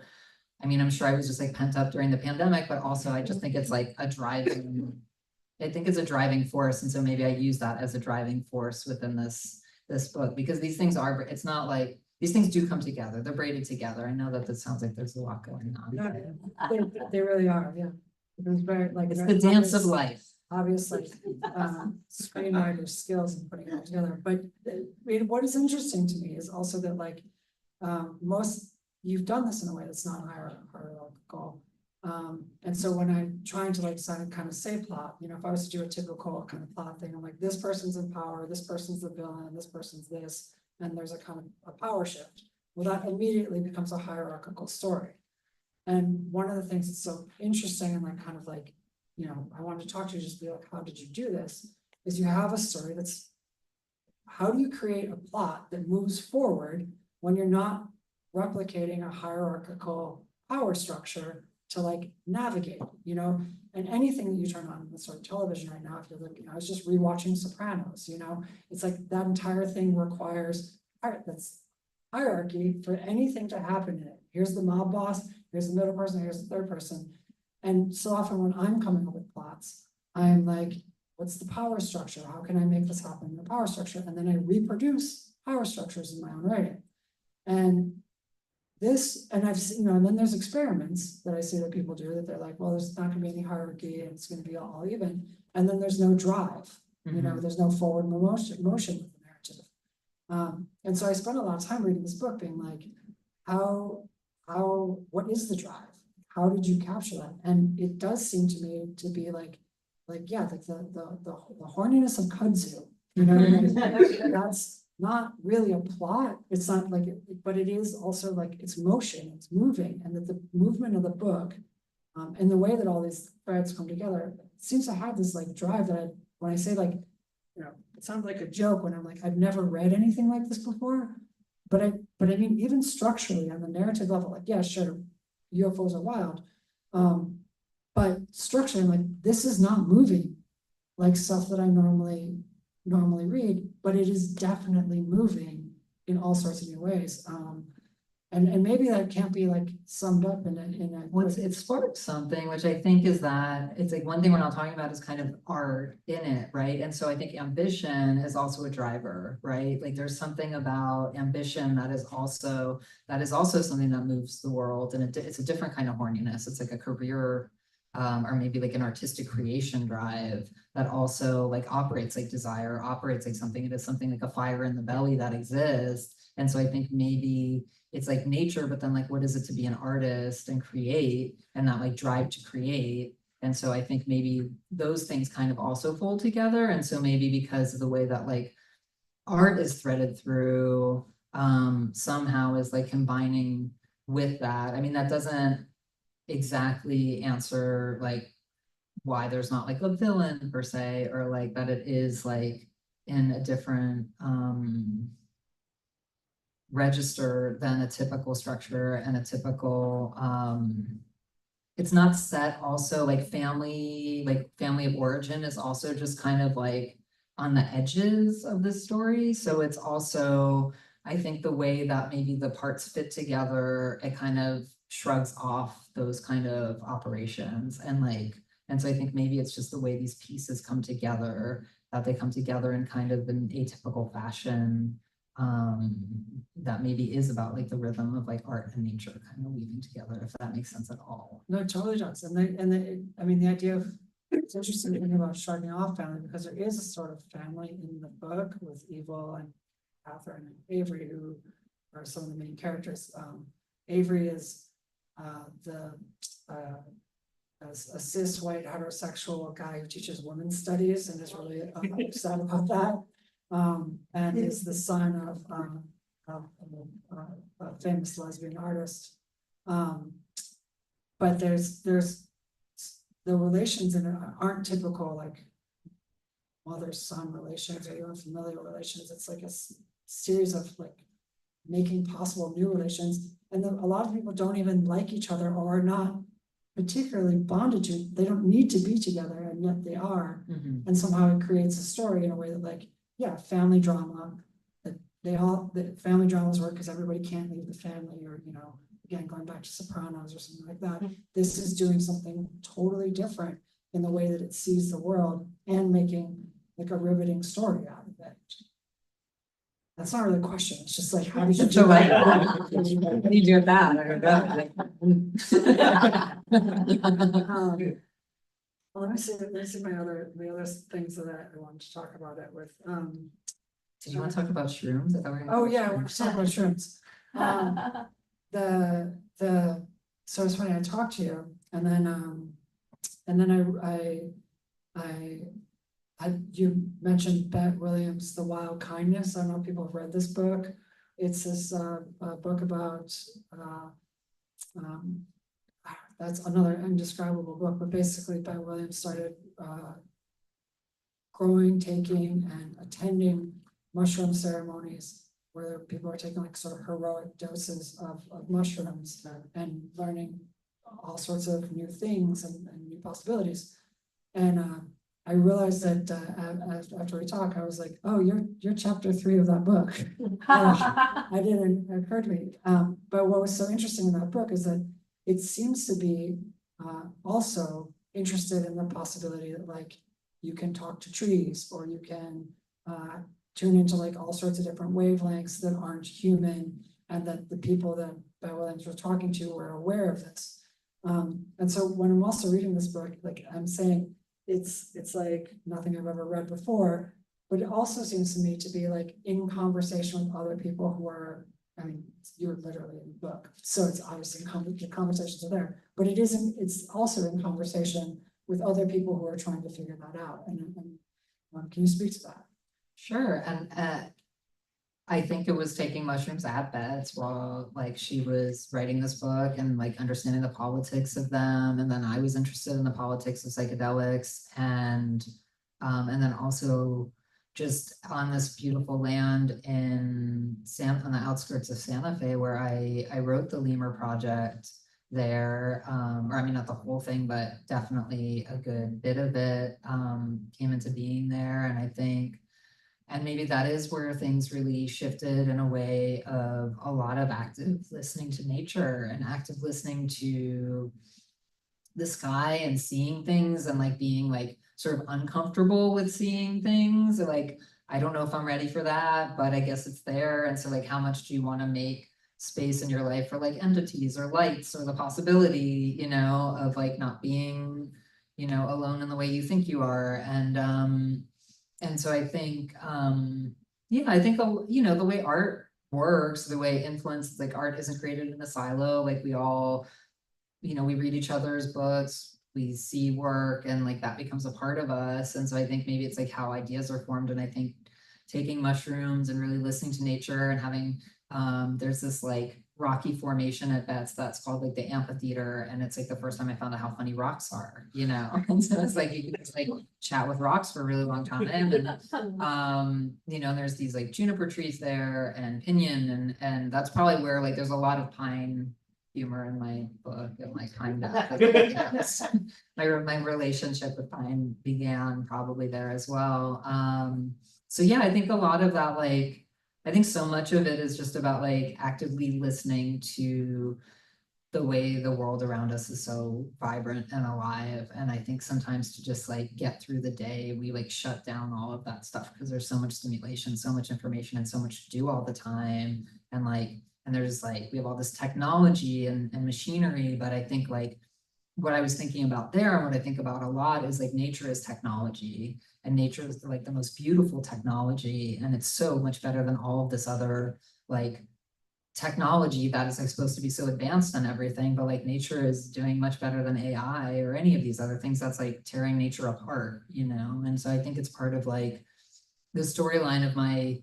Speaker 5: I mean, I'm sure I was just like pent up during the pandemic, but also I just think it's like a driving, I think it's a driving force. And so maybe I use that as a driving force within this book, because these things are, it's not like, these things do come together. They're braided together. I know that this sounds like there's a lot going on.
Speaker 4: They really are, yeah. It was very like.
Speaker 5: It's the dance of life.
Speaker 4: Obviously, screenwriter skills in putting it all together. But what is interesting to me is also that like, you've done this in a way that's not hierarchical. And so when I'm trying to like kind of say plot, you know, if I was to do a typical kind of plot thing, I'm like, this person's in power, this person's the villain, this person's this, and there's a kind of a power shift. Well, that immediately becomes a hierarchical story. And one of the things that's so interesting and like kind of like, you know, I wanted to talk to you, just be like, how did you do this? Is you have a story that's, how do you create a plot that moves forward when you're not replicating a hierarchical power structure to like navigate, you know? And anything that you turn on the sort of television right now, if you're looking, I was just rewatching Sopranos, you know, it's like that entire thing requires, all right, that's hierarchy for anything to happen in it. Here's the mob boss, here's the middle person, here's the third person. And so often when I'm coming up with plots, I'm like, what's the power structure? How can I make this happen in the power structure? And then I reproduce power structures in my own writing. And this, and I've seen, you know, and then there's experiments that I see that people do that they're like, well, there's not gonna be any hierarchy and it's gonna be all even. And then there's no drive, you know, there's no forward motion with the narrative. And so I spent a lot of time reading this book being like, what is the drive? How did you capture that? And it does seem to me to be like, yeah, like the horniness of kudzu, you know, that's not really a plot. It's not like, but it is also like it's motion, it's moving, and that the movement of the book, and the way that all these threads come together seems to have this like drive that when I say like, you know, it sounds like a joke when I'm like, I've never read anything like this before, but I mean, even structurally on the narrative level, like, yeah, sure, UFOs are wild, but structurally, I'm like, this is not moving like stuff that I normally read, but it is definitely moving in all sorts of new ways. And maybe that can't be like summed up in a
Speaker 5: Well, it sparked something, which I think is that it's like one thing we're not talking about is kind of art in it, right? And so I think ambition is also a driver, right? Like there's something about ambition that is also something that moves the world, and it's a different kind of horniness. It's like a career, or maybe like an artistic creation drive that also like operates like desire, operates like something. It is something like a fire in the belly that exists. And so I think maybe it's like nature, but then like, what is it to be an artist and create, and that like drive to create? And so I think maybe those things kind of also fold together. And so maybe because of the way that like art is threaded through, somehow is like combining with that. I mean, that doesn't exactly answer like why there's not like a villain per se, or like that it is like in a different register than a typical structure and a typical it's not set also like family of origin is also just kind of like on the edges of the story. So it's also, I think the way that maybe the parts fit together, it kind of shrugs off those kind of operations and so I think maybe it's just the way these pieces come together, that they come together in kind of an atypical fashion that maybe is about like the rhythm of like art and nature kind of weaving together, if that makes sense at all.
Speaker 4: No, it totally does. I mean, the idea of, it's interesting to think about shrugging off family, because there is a sort of family in the book with Evil and Catherine and Avery, who are some of the main characters. Avery is a cis white heterosexual guy who teaches women's studies and is really upset about that. And is the son of a famous lesbian artist. But there's the relations in it aren't typical like mother-son relations or even familial relations. It's like a series of like making possible new relations. And then a lot of people don't even like each other or are not particularly bonded to, they don't need to be together, and yet they are. And somehow it creates a story in a way that like, yeah, family drama, that the family dramas work because everybody can't leave the family, or, you know, again, going back to Sopranos or something like that. This is doing something totally different in the way that it sees the world and making like a riveting story out of it. That's not really a question. It's just like, how did you do that?
Speaker 3: How do you do that? I heard that.
Speaker 4: Well, let me see the other things that I wanted to talk about it with.
Speaker 5: Do you want to talk about shrooms? Is that what we're gonna
Speaker 4: Oh
Speaker 5: talk
Speaker 4: yeah, I
Speaker 5: about
Speaker 4: want to talk about shrooms. So it's funny, I talked to you and then you mentioned Bet Williams' The Wild Kindness. I don't know if people have read this book. It's this book about that's another indescribable book, but basically Bet Williams started growing, taking, and attending mushroom ceremonies where people are taking like sort of heroic doses of mushrooms and learning all sorts of new things and new possibilities. And I realized that after we talked, I was like, oh, you're chapter 3 of that book. I didn't occur to me. But what was so interesting in that book is that it seems to be also interested in the possibility that like you can talk to trees, or you can tune into like all sorts of different wavelengths that aren't human, and that the people that Bet Williams was talking to were aware of this. And so when I'm also reading this book, like I'm saying, it's like nothing I've ever read before, but it also seems to me to be like in conversation with other people who are, I mean, you're literally in the book, so it's obviously the conversations are there, but it's also in conversation with other people who are trying to figure that out. And can you speak to that?
Speaker 5: Sure, and I think it was taking mushrooms at Bets while like she was writing this book and like understanding the politics of them, and then I was interested in the politics of psychedelics, and then also just on this beautiful land on the outskirts of Santa Fe, where I wrote the Lemur Project there, or I mean not the whole thing, but definitely a good bit of it came into being there, and I think. And maybe that is where things really shifted in a way of a lot of active listening to nature and active listening to the sky and seeing things and like being like sort of uncomfortable with seeing things. Like, I don't know if I'm ready for that, but I guess it's there. And so like, how much do you want to make space in your life for like entities or lights or the possibility, you know, of like not being, you know, alone in the way you think you are. And so I think, yeah, I think, you know, the way art works, the way influence, like art isn't created in a silo, like we all, you know, we read each other's books, we see work, and like that becomes a part of us. And so I think maybe it's like how ideas are formed. And I think taking mushrooms and really listening to nature and having, there's this like rocky formation at Betts that's called like the amphitheater, and it's like the first time I found out how funny rocks are, you know. And so it's like you can just like chat with rocks for a really long time, and you know, there's these like juniper trees there and pinyon, and that's probably where like there's a lot of pine humor in my book, and like kind of my relationship with pine began probably there as well. So yeah, I think a lot of that, like, I think so much of it is just about like actively listening to the way the world around us is so vibrant and alive. And I think sometimes to just like get through the day, we like shut down all of that stuff because there's so much stimulation, so much information, and so much to do all the time. And like, and there's like, we have all this technology and machinery, but I think like what I was thinking about there, and what I think about a lot, is like nature is technology, and nature is like the most beautiful technology, and it's so much better than all of this other like technology that is like supposed to be so advanced and everything, but like nature is doing much better than AI or any of these other things that's like tearing nature apart, you know. And so I think it's part of like the storyline of my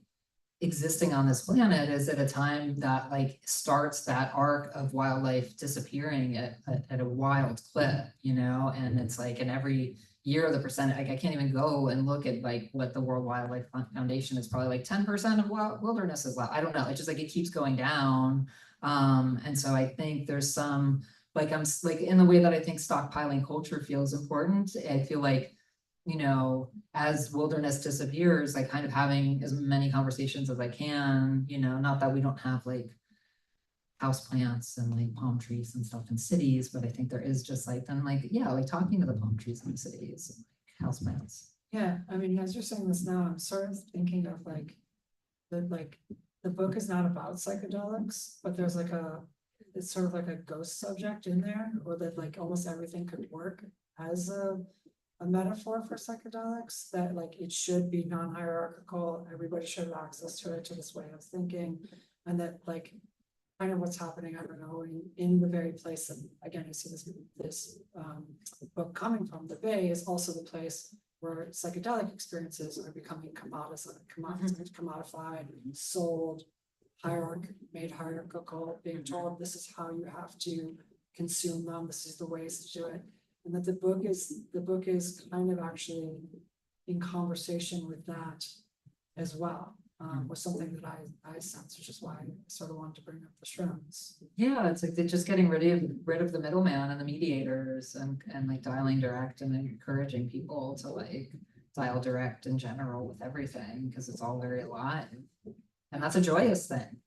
Speaker 5: existing on this planet is at a time that like starts that arc of wildlife disappearing at a wild clip, you know. And it's like in every year the percent, like I can't even go and look at like what the World Wildlife Foundation is, probably like 10% of wilderness is left. I don't know, it's just like it keeps going down. And so I think there's some like, I'm like, in the way that I think stockpiling culture feels important, I feel like, you know, as wilderness disappears, like kind of having as many conversations as I can, you know, not that we don't have like house plants and like palm trees and stuff in cities, but I think there is just like, then like, yeah, like talking to the palm trees in cities and like house plants.
Speaker 4: Yeah, I mean, as you're saying this now, I'm sort of thinking of like the book is not about psychedelics, but there's like it's sort of like a ghost subject in there, or that like almost everything could work as a metaphor for psychedelics, that like it should be non-hierarchical, everybody should have access to it, to this way of thinking, and that like kind of what's happening, I don't know, in the very place that, again, I see this book coming from, the Bay is also the place where psychedelic experiences are becoming commodified, sold, made hierarchical, being told this is how you have to consume them, this is the ways to do it. And that the book is kind of actually in conversation with that as well, was something that I sense, which is why I sort of wanted to bring up the shrooms.
Speaker 5: Yeah, it's like they're just getting rid of the middleman and the mediators, and like dialing direct and encouraging people to like dial direct in general with everything, because it's all very alive, and that's a joyous thing.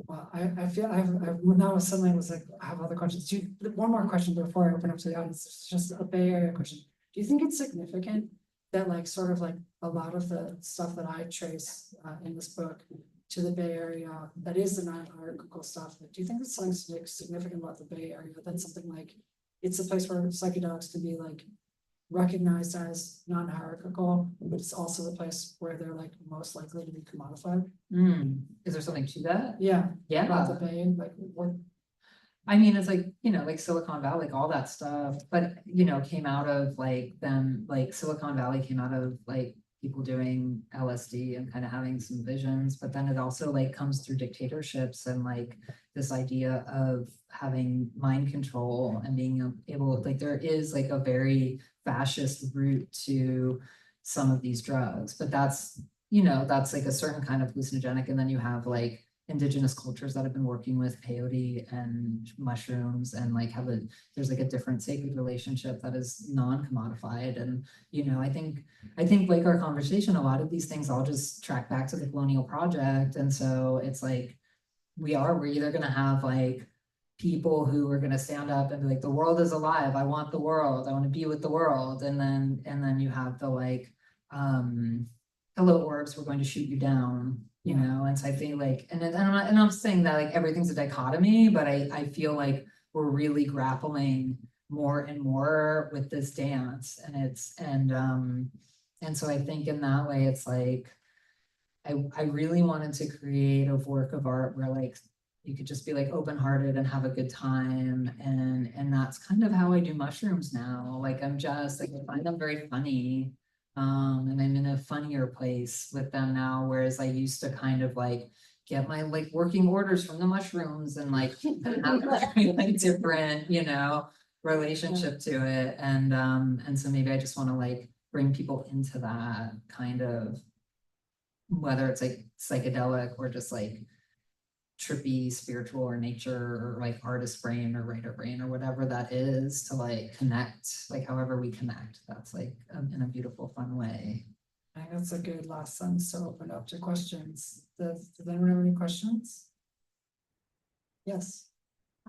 Speaker 4: Well, I feel I've now suddenly was like, I have other questions. One more question before I open up to the audience. It's just a Bay Area question. Do you think it's significant that like sort of like a lot of the stuff that I trace in this book to the Bay Area, that is the non-hierarchical stuff, like, do you think it's something significant about the Bay Area? That's something like it's a place where psychedelics can be like recognized as non-hierarchical, but it's also the place where they're like most likely to be commodified.
Speaker 5: Is there something to that?
Speaker 4: Yeah.
Speaker 5: Yeah.
Speaker 4: About the Bay, like what?
Speaker 5: I mean, it's like, you know, like Silicon Valley, like all that stuff, but you know, came out of like them, like Silicon Valley came out of like people doing LSD and kind of having some visions, but then it also like comes through dictatorships and like this idea of having mind control and being able, like there is like a very fascist route to some of these drugs, but that's, you know, that's like a certain kind of hallucinogenic. And then you have like indigenous cultures that have been working with peyote and mushrooms, and like there's like a different sacred relationship that is non-commodified. And you know, I think like our conversation, a lot of these things all just track back to the colonial project. And so it's like we're either going to have like people who are going to stand up and be like, the world is alive, I want the world, I want to be with the world, and then you have the like hello orbs, we're going to shoot you down, you know. And so I think like, and I'm not saying that like everything's a dichotomy, but I feel like we're really grappling more and more with this dance, and so I think in that way it's like I really wanted to create a work of art where like you could just be like open-hearted and have a good time, and that's kind of how I do mushrooms now. Like I'm just like, I find them very funny. And I'm in a funnier place with them now, whereas I used to kind of like get my like working orders from the mushrooms and like have a very, like different, you know, relationship to it. And so maybe I just want to like bring people into that kind of, whether it's like psychedelic or just like trippy spiritual or nature or like artist brain or writer brain or whatever that is, to like connect, like however we connect, that's like in a beautiful fun way.
Speaker 4: I think that's a good last sentence to open up to questions. Does anyone have any questions? Yes.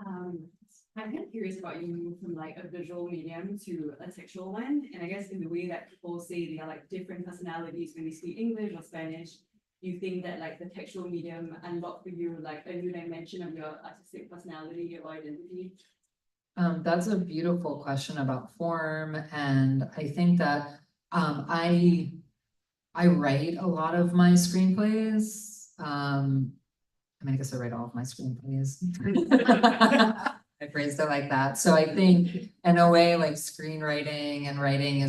Speaker 6: I'm kind of curious about you move from like a visual medium to a textual one. And I guess in the way that people say they are like different personalities when they speak English or Spanish, you think that like the textual medium unlocked for you like a new dimension of your artistic personality or identity?
Speaker 5: That's a beautiful question about form. And I think that I write a lot of my screenplays. I mean, I guess I write all of my screenplays. I phrased it like that. So I think in a way, like screenwriting and writing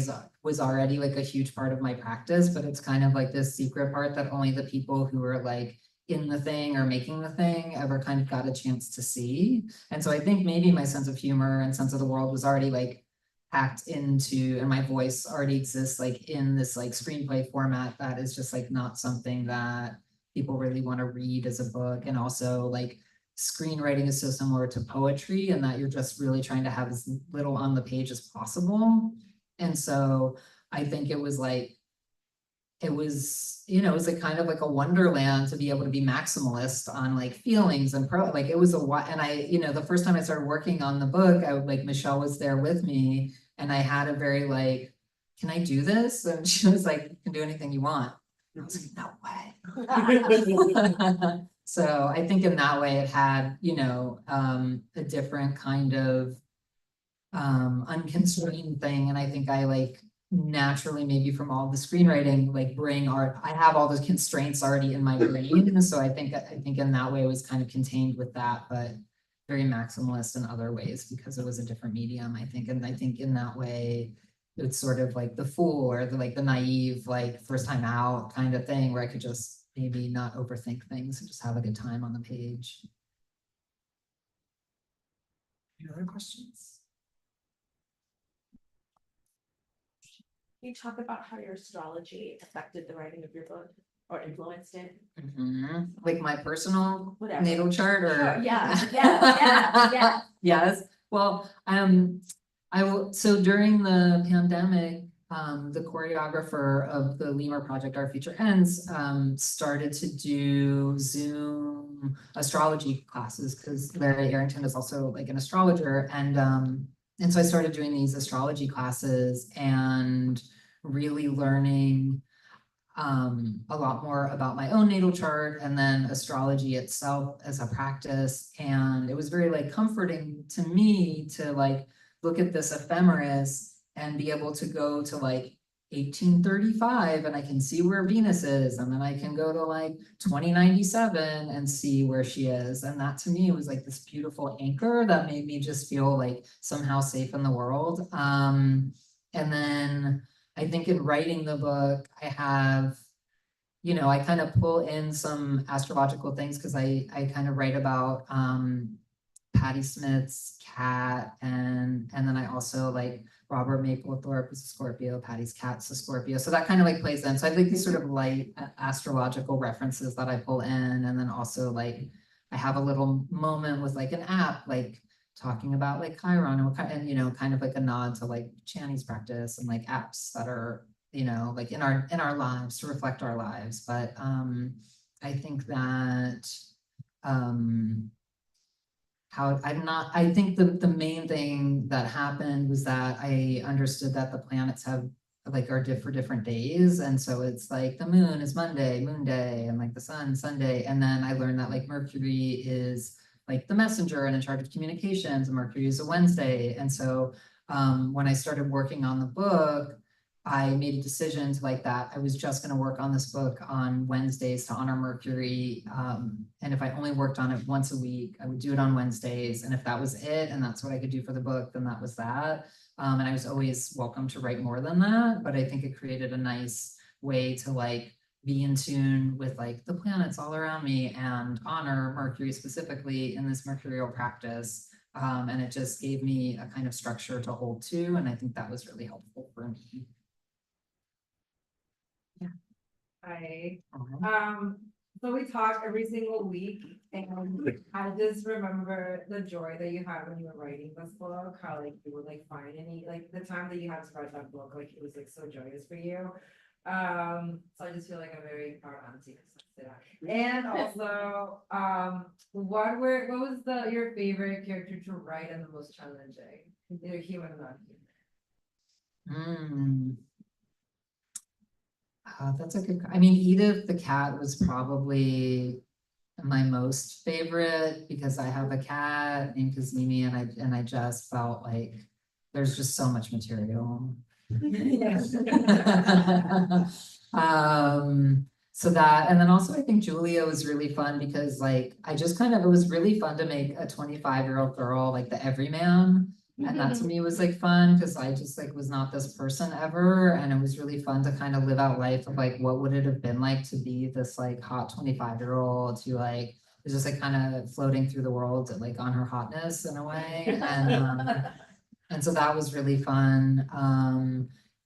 Speaker 5: was already like a huge part of my practice, but it's kind of like this secret part that only the people who are like in the thing or making the thing ever kind of got a chance to see. And so I think maybe my sense of humor and sense of the world was already like packed into, and my voice already exists like in this like screenplay format that is just like not something that people really want to read as a book. And also like screenwriting is so similar to poetry and that you're just really trying to have as little on the page as possible. And so I think it was like, it was, you know, it was like kind of like a wonderland to be able to be maximalist on like feelings and like it was and I, you know, the first time I started working on the book, I would like, Michelle was there with me and I had a very like, can I do this? And she was like, you can do anything you want. And I was like, no way. So I think in that way it had, you know, a different kind of unconstrained thing. And I think I like naturally, maybe from all the screenwriting, like bring art, I have all those constraints already in my brain. So I think in that way it was kind of contained with that, but very maximalist in other ways because it was a different medium, I think. And I think in that way, it's sort of like the fool or the like the naive, like first time out kind of thing where I could just maybe not overthink things and just have a good time on the page.
Speaker 4: Any other questions?
Speaker 2: Can you talk about how your astrology affected the writing of your book or influenced it?
Speaker 5: Like my personal
Speaker 2: Whatever.
Speaker 5: natal chart or
Speaker 2: Sure, yeah.
Speaker 5: Yes. Well, so during the pandemic, the choreographer of the Lemur project, Our Future Ends, started to do Zoom astrology classes because Larry Arrington is also like an astrologer. And so I started doing these astrology classes and really learning a lot more about my own natal chart and then astrology itself as a practice. And it was very like comforting to me to like look at this ephemeris and be able to go to like 1835 and I can see where Venus is, and then I can go to like 2097 and see where she is. And that to me was like this beautiful anchor that made me just feel like somehow safe in the world. And then I think in writing the book, I have, you know, I kind of pull in some astrological things because I kind of write about Patti Smith's cat, and then I also like Robert Mapplethorpe is a Scorpio, Patty's cat's a Scorpio. So that kind of like plays in. So I like these sort of light astrological references that I pull in. And then also like I have a little moment with like an app, like talking about like Chiron and you know, kind of like a nod to like Chani's practice and like apps that are, you know, like in our lives to reflect our lives. But I think that I think the main thing that happened was that I understood that the planets have like are for different days. And so it's like the moon is Monday, moon day, and like the sun, Sunday. And then I learned that like Mercury is like the messenger and in charge of communications, and Mercury is a Wednesday. And so when I started working on the book, I made a decision to like that I was just going to work on this book on Wednesdays to honor Mercury. And if I only worked on it once a week, I would do it on Wednesdays. And if that was it, and that's what I could do for the book, then that was that. And I was always welcome to write more than that. But I think it created a nice way to like be in tune with like the planets all around me and honor Mercury specifically in this mercurial practice. And it just gave me a kind of structure to hold to, and I think that was really helpful for me.
Speaker 7: Hi,
Speaker 5: Uh-huh.
Speaker 7: so we talk every single week, and I just remember the joy that you had when you were writing this book, how like you would like find any, like the time that you had to write that book, like it was like so joyous for you. So I just feel like I'm very proud auntie. And also, what was your favorite character to write and the most challenging, either human or non-human?
Speaker 5: That's a good, I mean, Edith the cat was probably my most favorite because I have a cat named Kazimi, and I just felt like there's just so much material.
Speaker 7: Yes.
Speaker 5: So that, and then also I think Julia was really fun because like, I just kind of, it was really fun to make a 25-year-old girl like the everyman. And that to me was like fun because I just like was not this person ever. And it was really fun to kind of live out life of like, what would it have been like to be this like hot 25-year-old who like is just like kind of floating through the world like on her hotness in a way. And so that was really fun.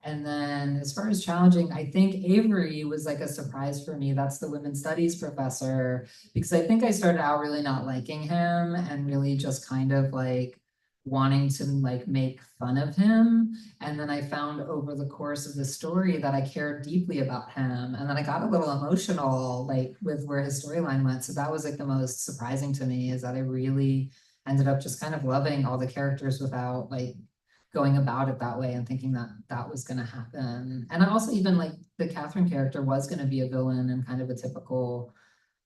Speaker 5: And then as far as challenging, I think Avery was like a surprise for me. That's the women's studies professor, because I think I started out really not liking him and really just kind of like wanting to like make fun of him. And then I found over the course of the story that I cared deeply about him. And then I got a little emotional like with where his storyline went. So that was like the most surprising to me, is that I really ended up just kind of loving all the characters without like going about it that way and thinking that that was going to happen. And I also even like the Catherine character was going to be a villain in kind of a typical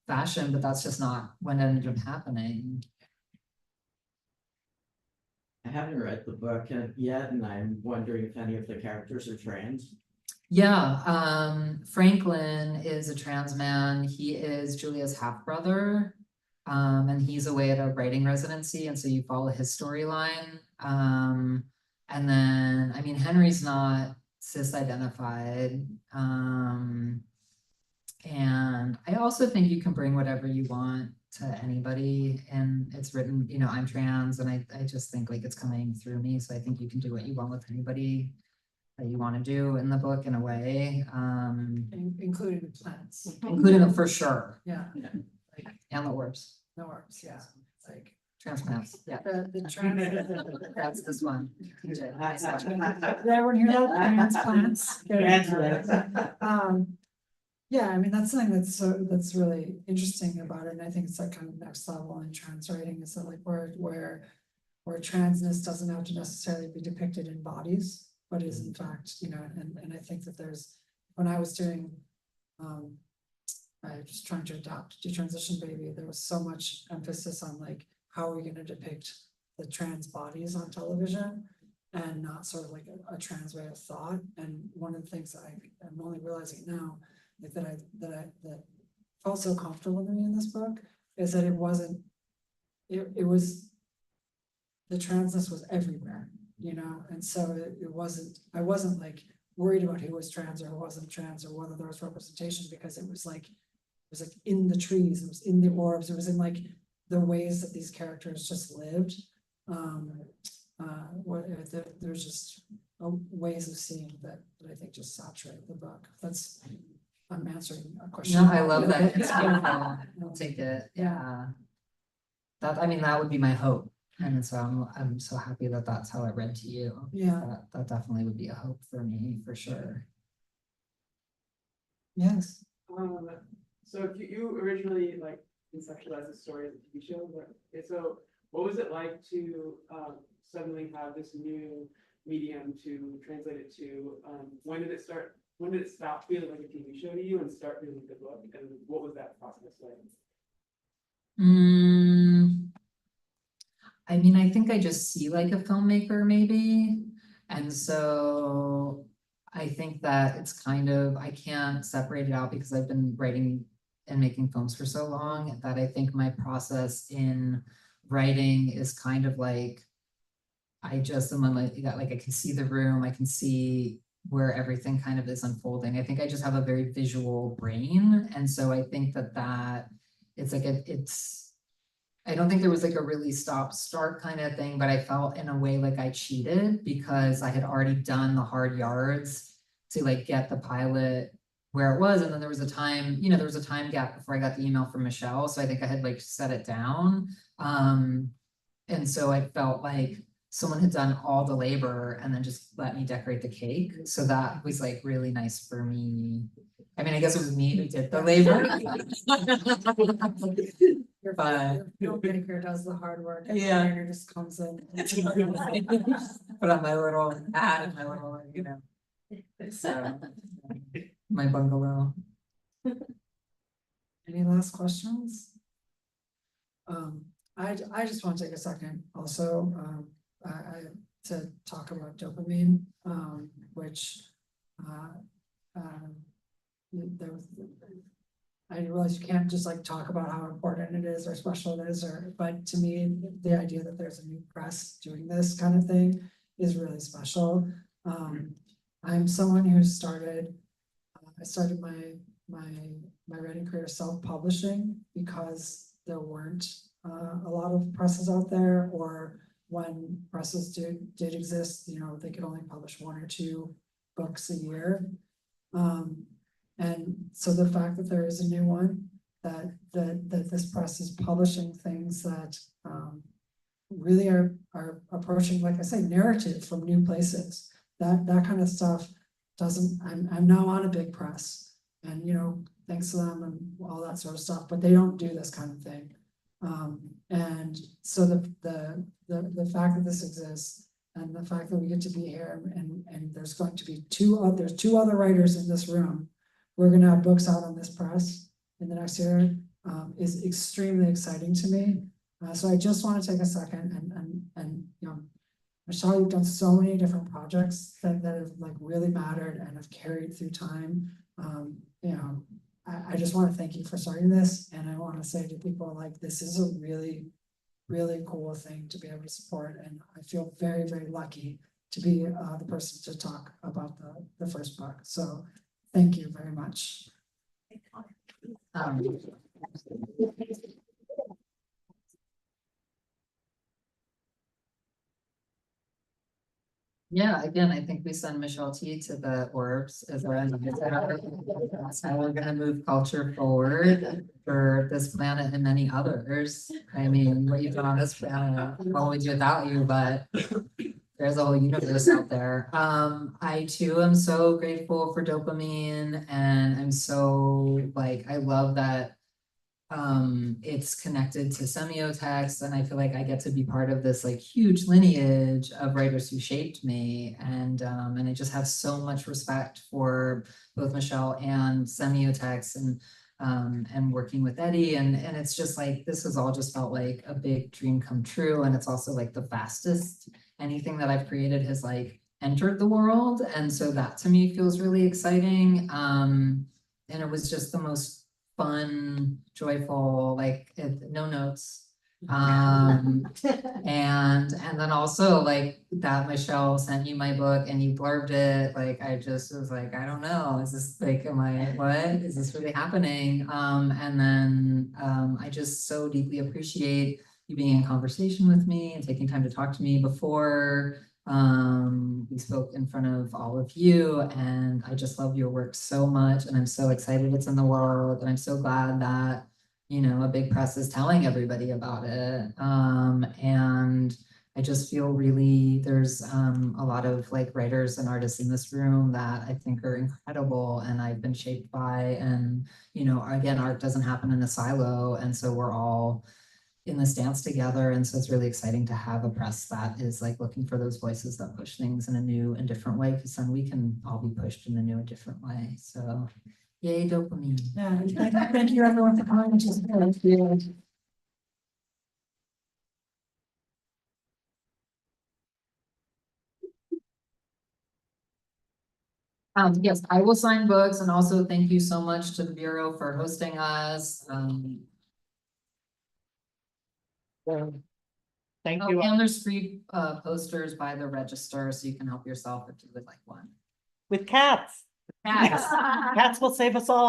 Speaker 5: fashion, but that's just not what ended up happening.
Speaker 8: I haven't read the book yet, and I'm wondering if any of the characters are trans.
Speaker 5: Yeah, Franklin is a trans man. He is Julia's half brother. And he's away at a writing residency, and so you follow his storyline. And then, I mean, Henry's not cis-identified. And I also think you can bring whatever you want to anybody, and it's written, you know, I'm trans, and I just think like it's coming through me. So I think you can do what you want with anybody that you want to do in the book in a way.
Speaker 4: Including the plants.
Speaker 5: Including them for sure.
Speaker 4: Yeah,
Speaker 5: And the orbs.
Speaker 4: no worries, yeah, it's like.
Speaker 5: Transplants, yeah.
Speaker 4: The trans.
Speaker 5: That's this one.
Speaker 4: Did everyone hear that? Transplants. Yeah, I mean, that's something that's really interesting about it, and I think it's like kind of next level in trans writing, is that like where transness doesn't have to necessarily be depicted in bodies, but is in fact, you know, and I think that there's, when I was doing, I was trying to adopt Detransition Baby, there was so much emphasis on like, how are we going to depict the trans bodies on television, and not sort of like a trans way of thought. And one of the things that I'm only realizing now, like that felt so comfortable to me in this book, is that it wasn't, it was, the transness was everywhere, you know, and so it wasn't, I wasn't like worried about who was trans or who wasn't trans, or whether there was representation, because it was like in the trees, it was in the orbs, it was in like the ways that these characters just lived. There's just ways of seeing that I think just saturate the book. That's, I'm answering a question.
Speaker 5: No, I love that. It's beautiful. I'll take it. Yeah. That, I mean, that would be my hope. And so I'm so happy that that's how it read to you.
Speaker 4: Yeah.
Speaker 5: That definitely would be a hope for me, for sure.
Speaker 4: Yes.
Speaker 9: So if you originally like conceptualized the story as a TV show, so what was it like to suddenly have this new medium to translate it to? When did it start? When did it stop feeling like a TV show to you and start feeling like a book? And what was that process like?
Speaker 5: I mean, I think I just see like a filmmaker maybe. And so I think that it's kind of, I can't separate it out because I've been writing and making films for so long, that I think my process in writing is kind of like, I just am like, I can see the room, I can see where everything kind of is unfolding. I think I just have a very visual brain, and so I think that it's like it's. I don't think there was like a really stop-start kind of thing, but I felt in a way like I cheated because I had already done the hard yards to like get the pilot where it was, and then there was a time, there was a time gap before I got the email from Michelle, so I think I had like set it down. And so I felt like someone had done all the labor and then just let me decorate the cake. So that was like really nice for me. I mean, I guess it was me who did the labor.
Speaker 4: Your
Speaker 5: But-
Speaker 4: filmmaker does the hard work. And the
Speaker 5: Yeah.
Speaker 4: writer just comes in.
Speaker 5: Put on my little hat and my little, so my bungalow.
Speaker 4: Any last questions? I just want to take a second also, to talk about dopamine, which, there was, I realize you can't just like talk about how important it is or special it is, but to me, the idea that there's a new press doing this kind of thing is really special. I'm someone who started, I started my writing career self-publishing because there weren't a lot of presses out there, or when presses did exist, they could only publish 1 or 2 books a year. And so the fact that there is a new one, that this press is publishing things that really are approaching, like I say, narrative from new places. That kind of stuff doesn't, I'm now on a big press, and thanks to them and all that sort of stuff, but they don't do this kind of thing. And so the fact that this exists, and the fact that we get to be here, and there's going to be two other writers in this room, we're gonna have books out on this press in the next year, is extremely exciting to me. So I just want to take a second and Michelle, you've done so many different projects that have like really mattered and have carried through time. I just want to thank you for starting this, and I want to say to people, like, this is a really, really cool thing to be able to support, and I feel very, very lucky to be the person to talk about the first book. So thank you very much.
Speaker 5: Yeah, again, I think we send Michelle T to the orbs as well. That's how we're gonna move culture forward for this planet and many others. I mean, what you've done on this planet, what would do without you, but there's a whole universe out there. I too am so grateful for dopamine, and I'm so I love that it's connected to semiotext, and I feel like I get to be part of this huge lineage of writers who shaped me, and I just have so much respect for both Michelle and semiotext, and working with Eddie, and it's just this has all just felt like a big dream come true, and it's also the fastest anything that I've created has entered the world, and so that to me feels really exciting. And it was just the most fun, joyful, no notes. And then also that Michelle sent you my book and you blurbed it, I just was I don't know, is this what is this really happening? And then I just so deeply appreciate you being in conversation with me and taking time to talk to me before we spoke in front of all of you, and I just love your work so much, and I'm so excited it's in the world, and I'm so glad that a big press is telling everybody about it. And I just feel really there's a lot of writers and artists in this room that I think are incredible, and I've been shaped by, and again, art doesn't happen in a silo, and so we're all in this dance together, and so it's really exciting to have a press that is looking for those voices that push things in a new and different way, because then we can all be pushed in a new and different way. So yay, dopamine.
Speaker 4: Yeah, thank you everyone for coming. Thank you.
Speaker 5: Yes, I will sign books, and also thank you so much to the Bureau for hosting us.
Speaker 1: Thank you.
Speaker 5: And there's free posters by the register, so you can help yourself if you would like one.
Speaker 1: with cats.
Speaker 5: Cats.
Speaker 1: Cats will save us all.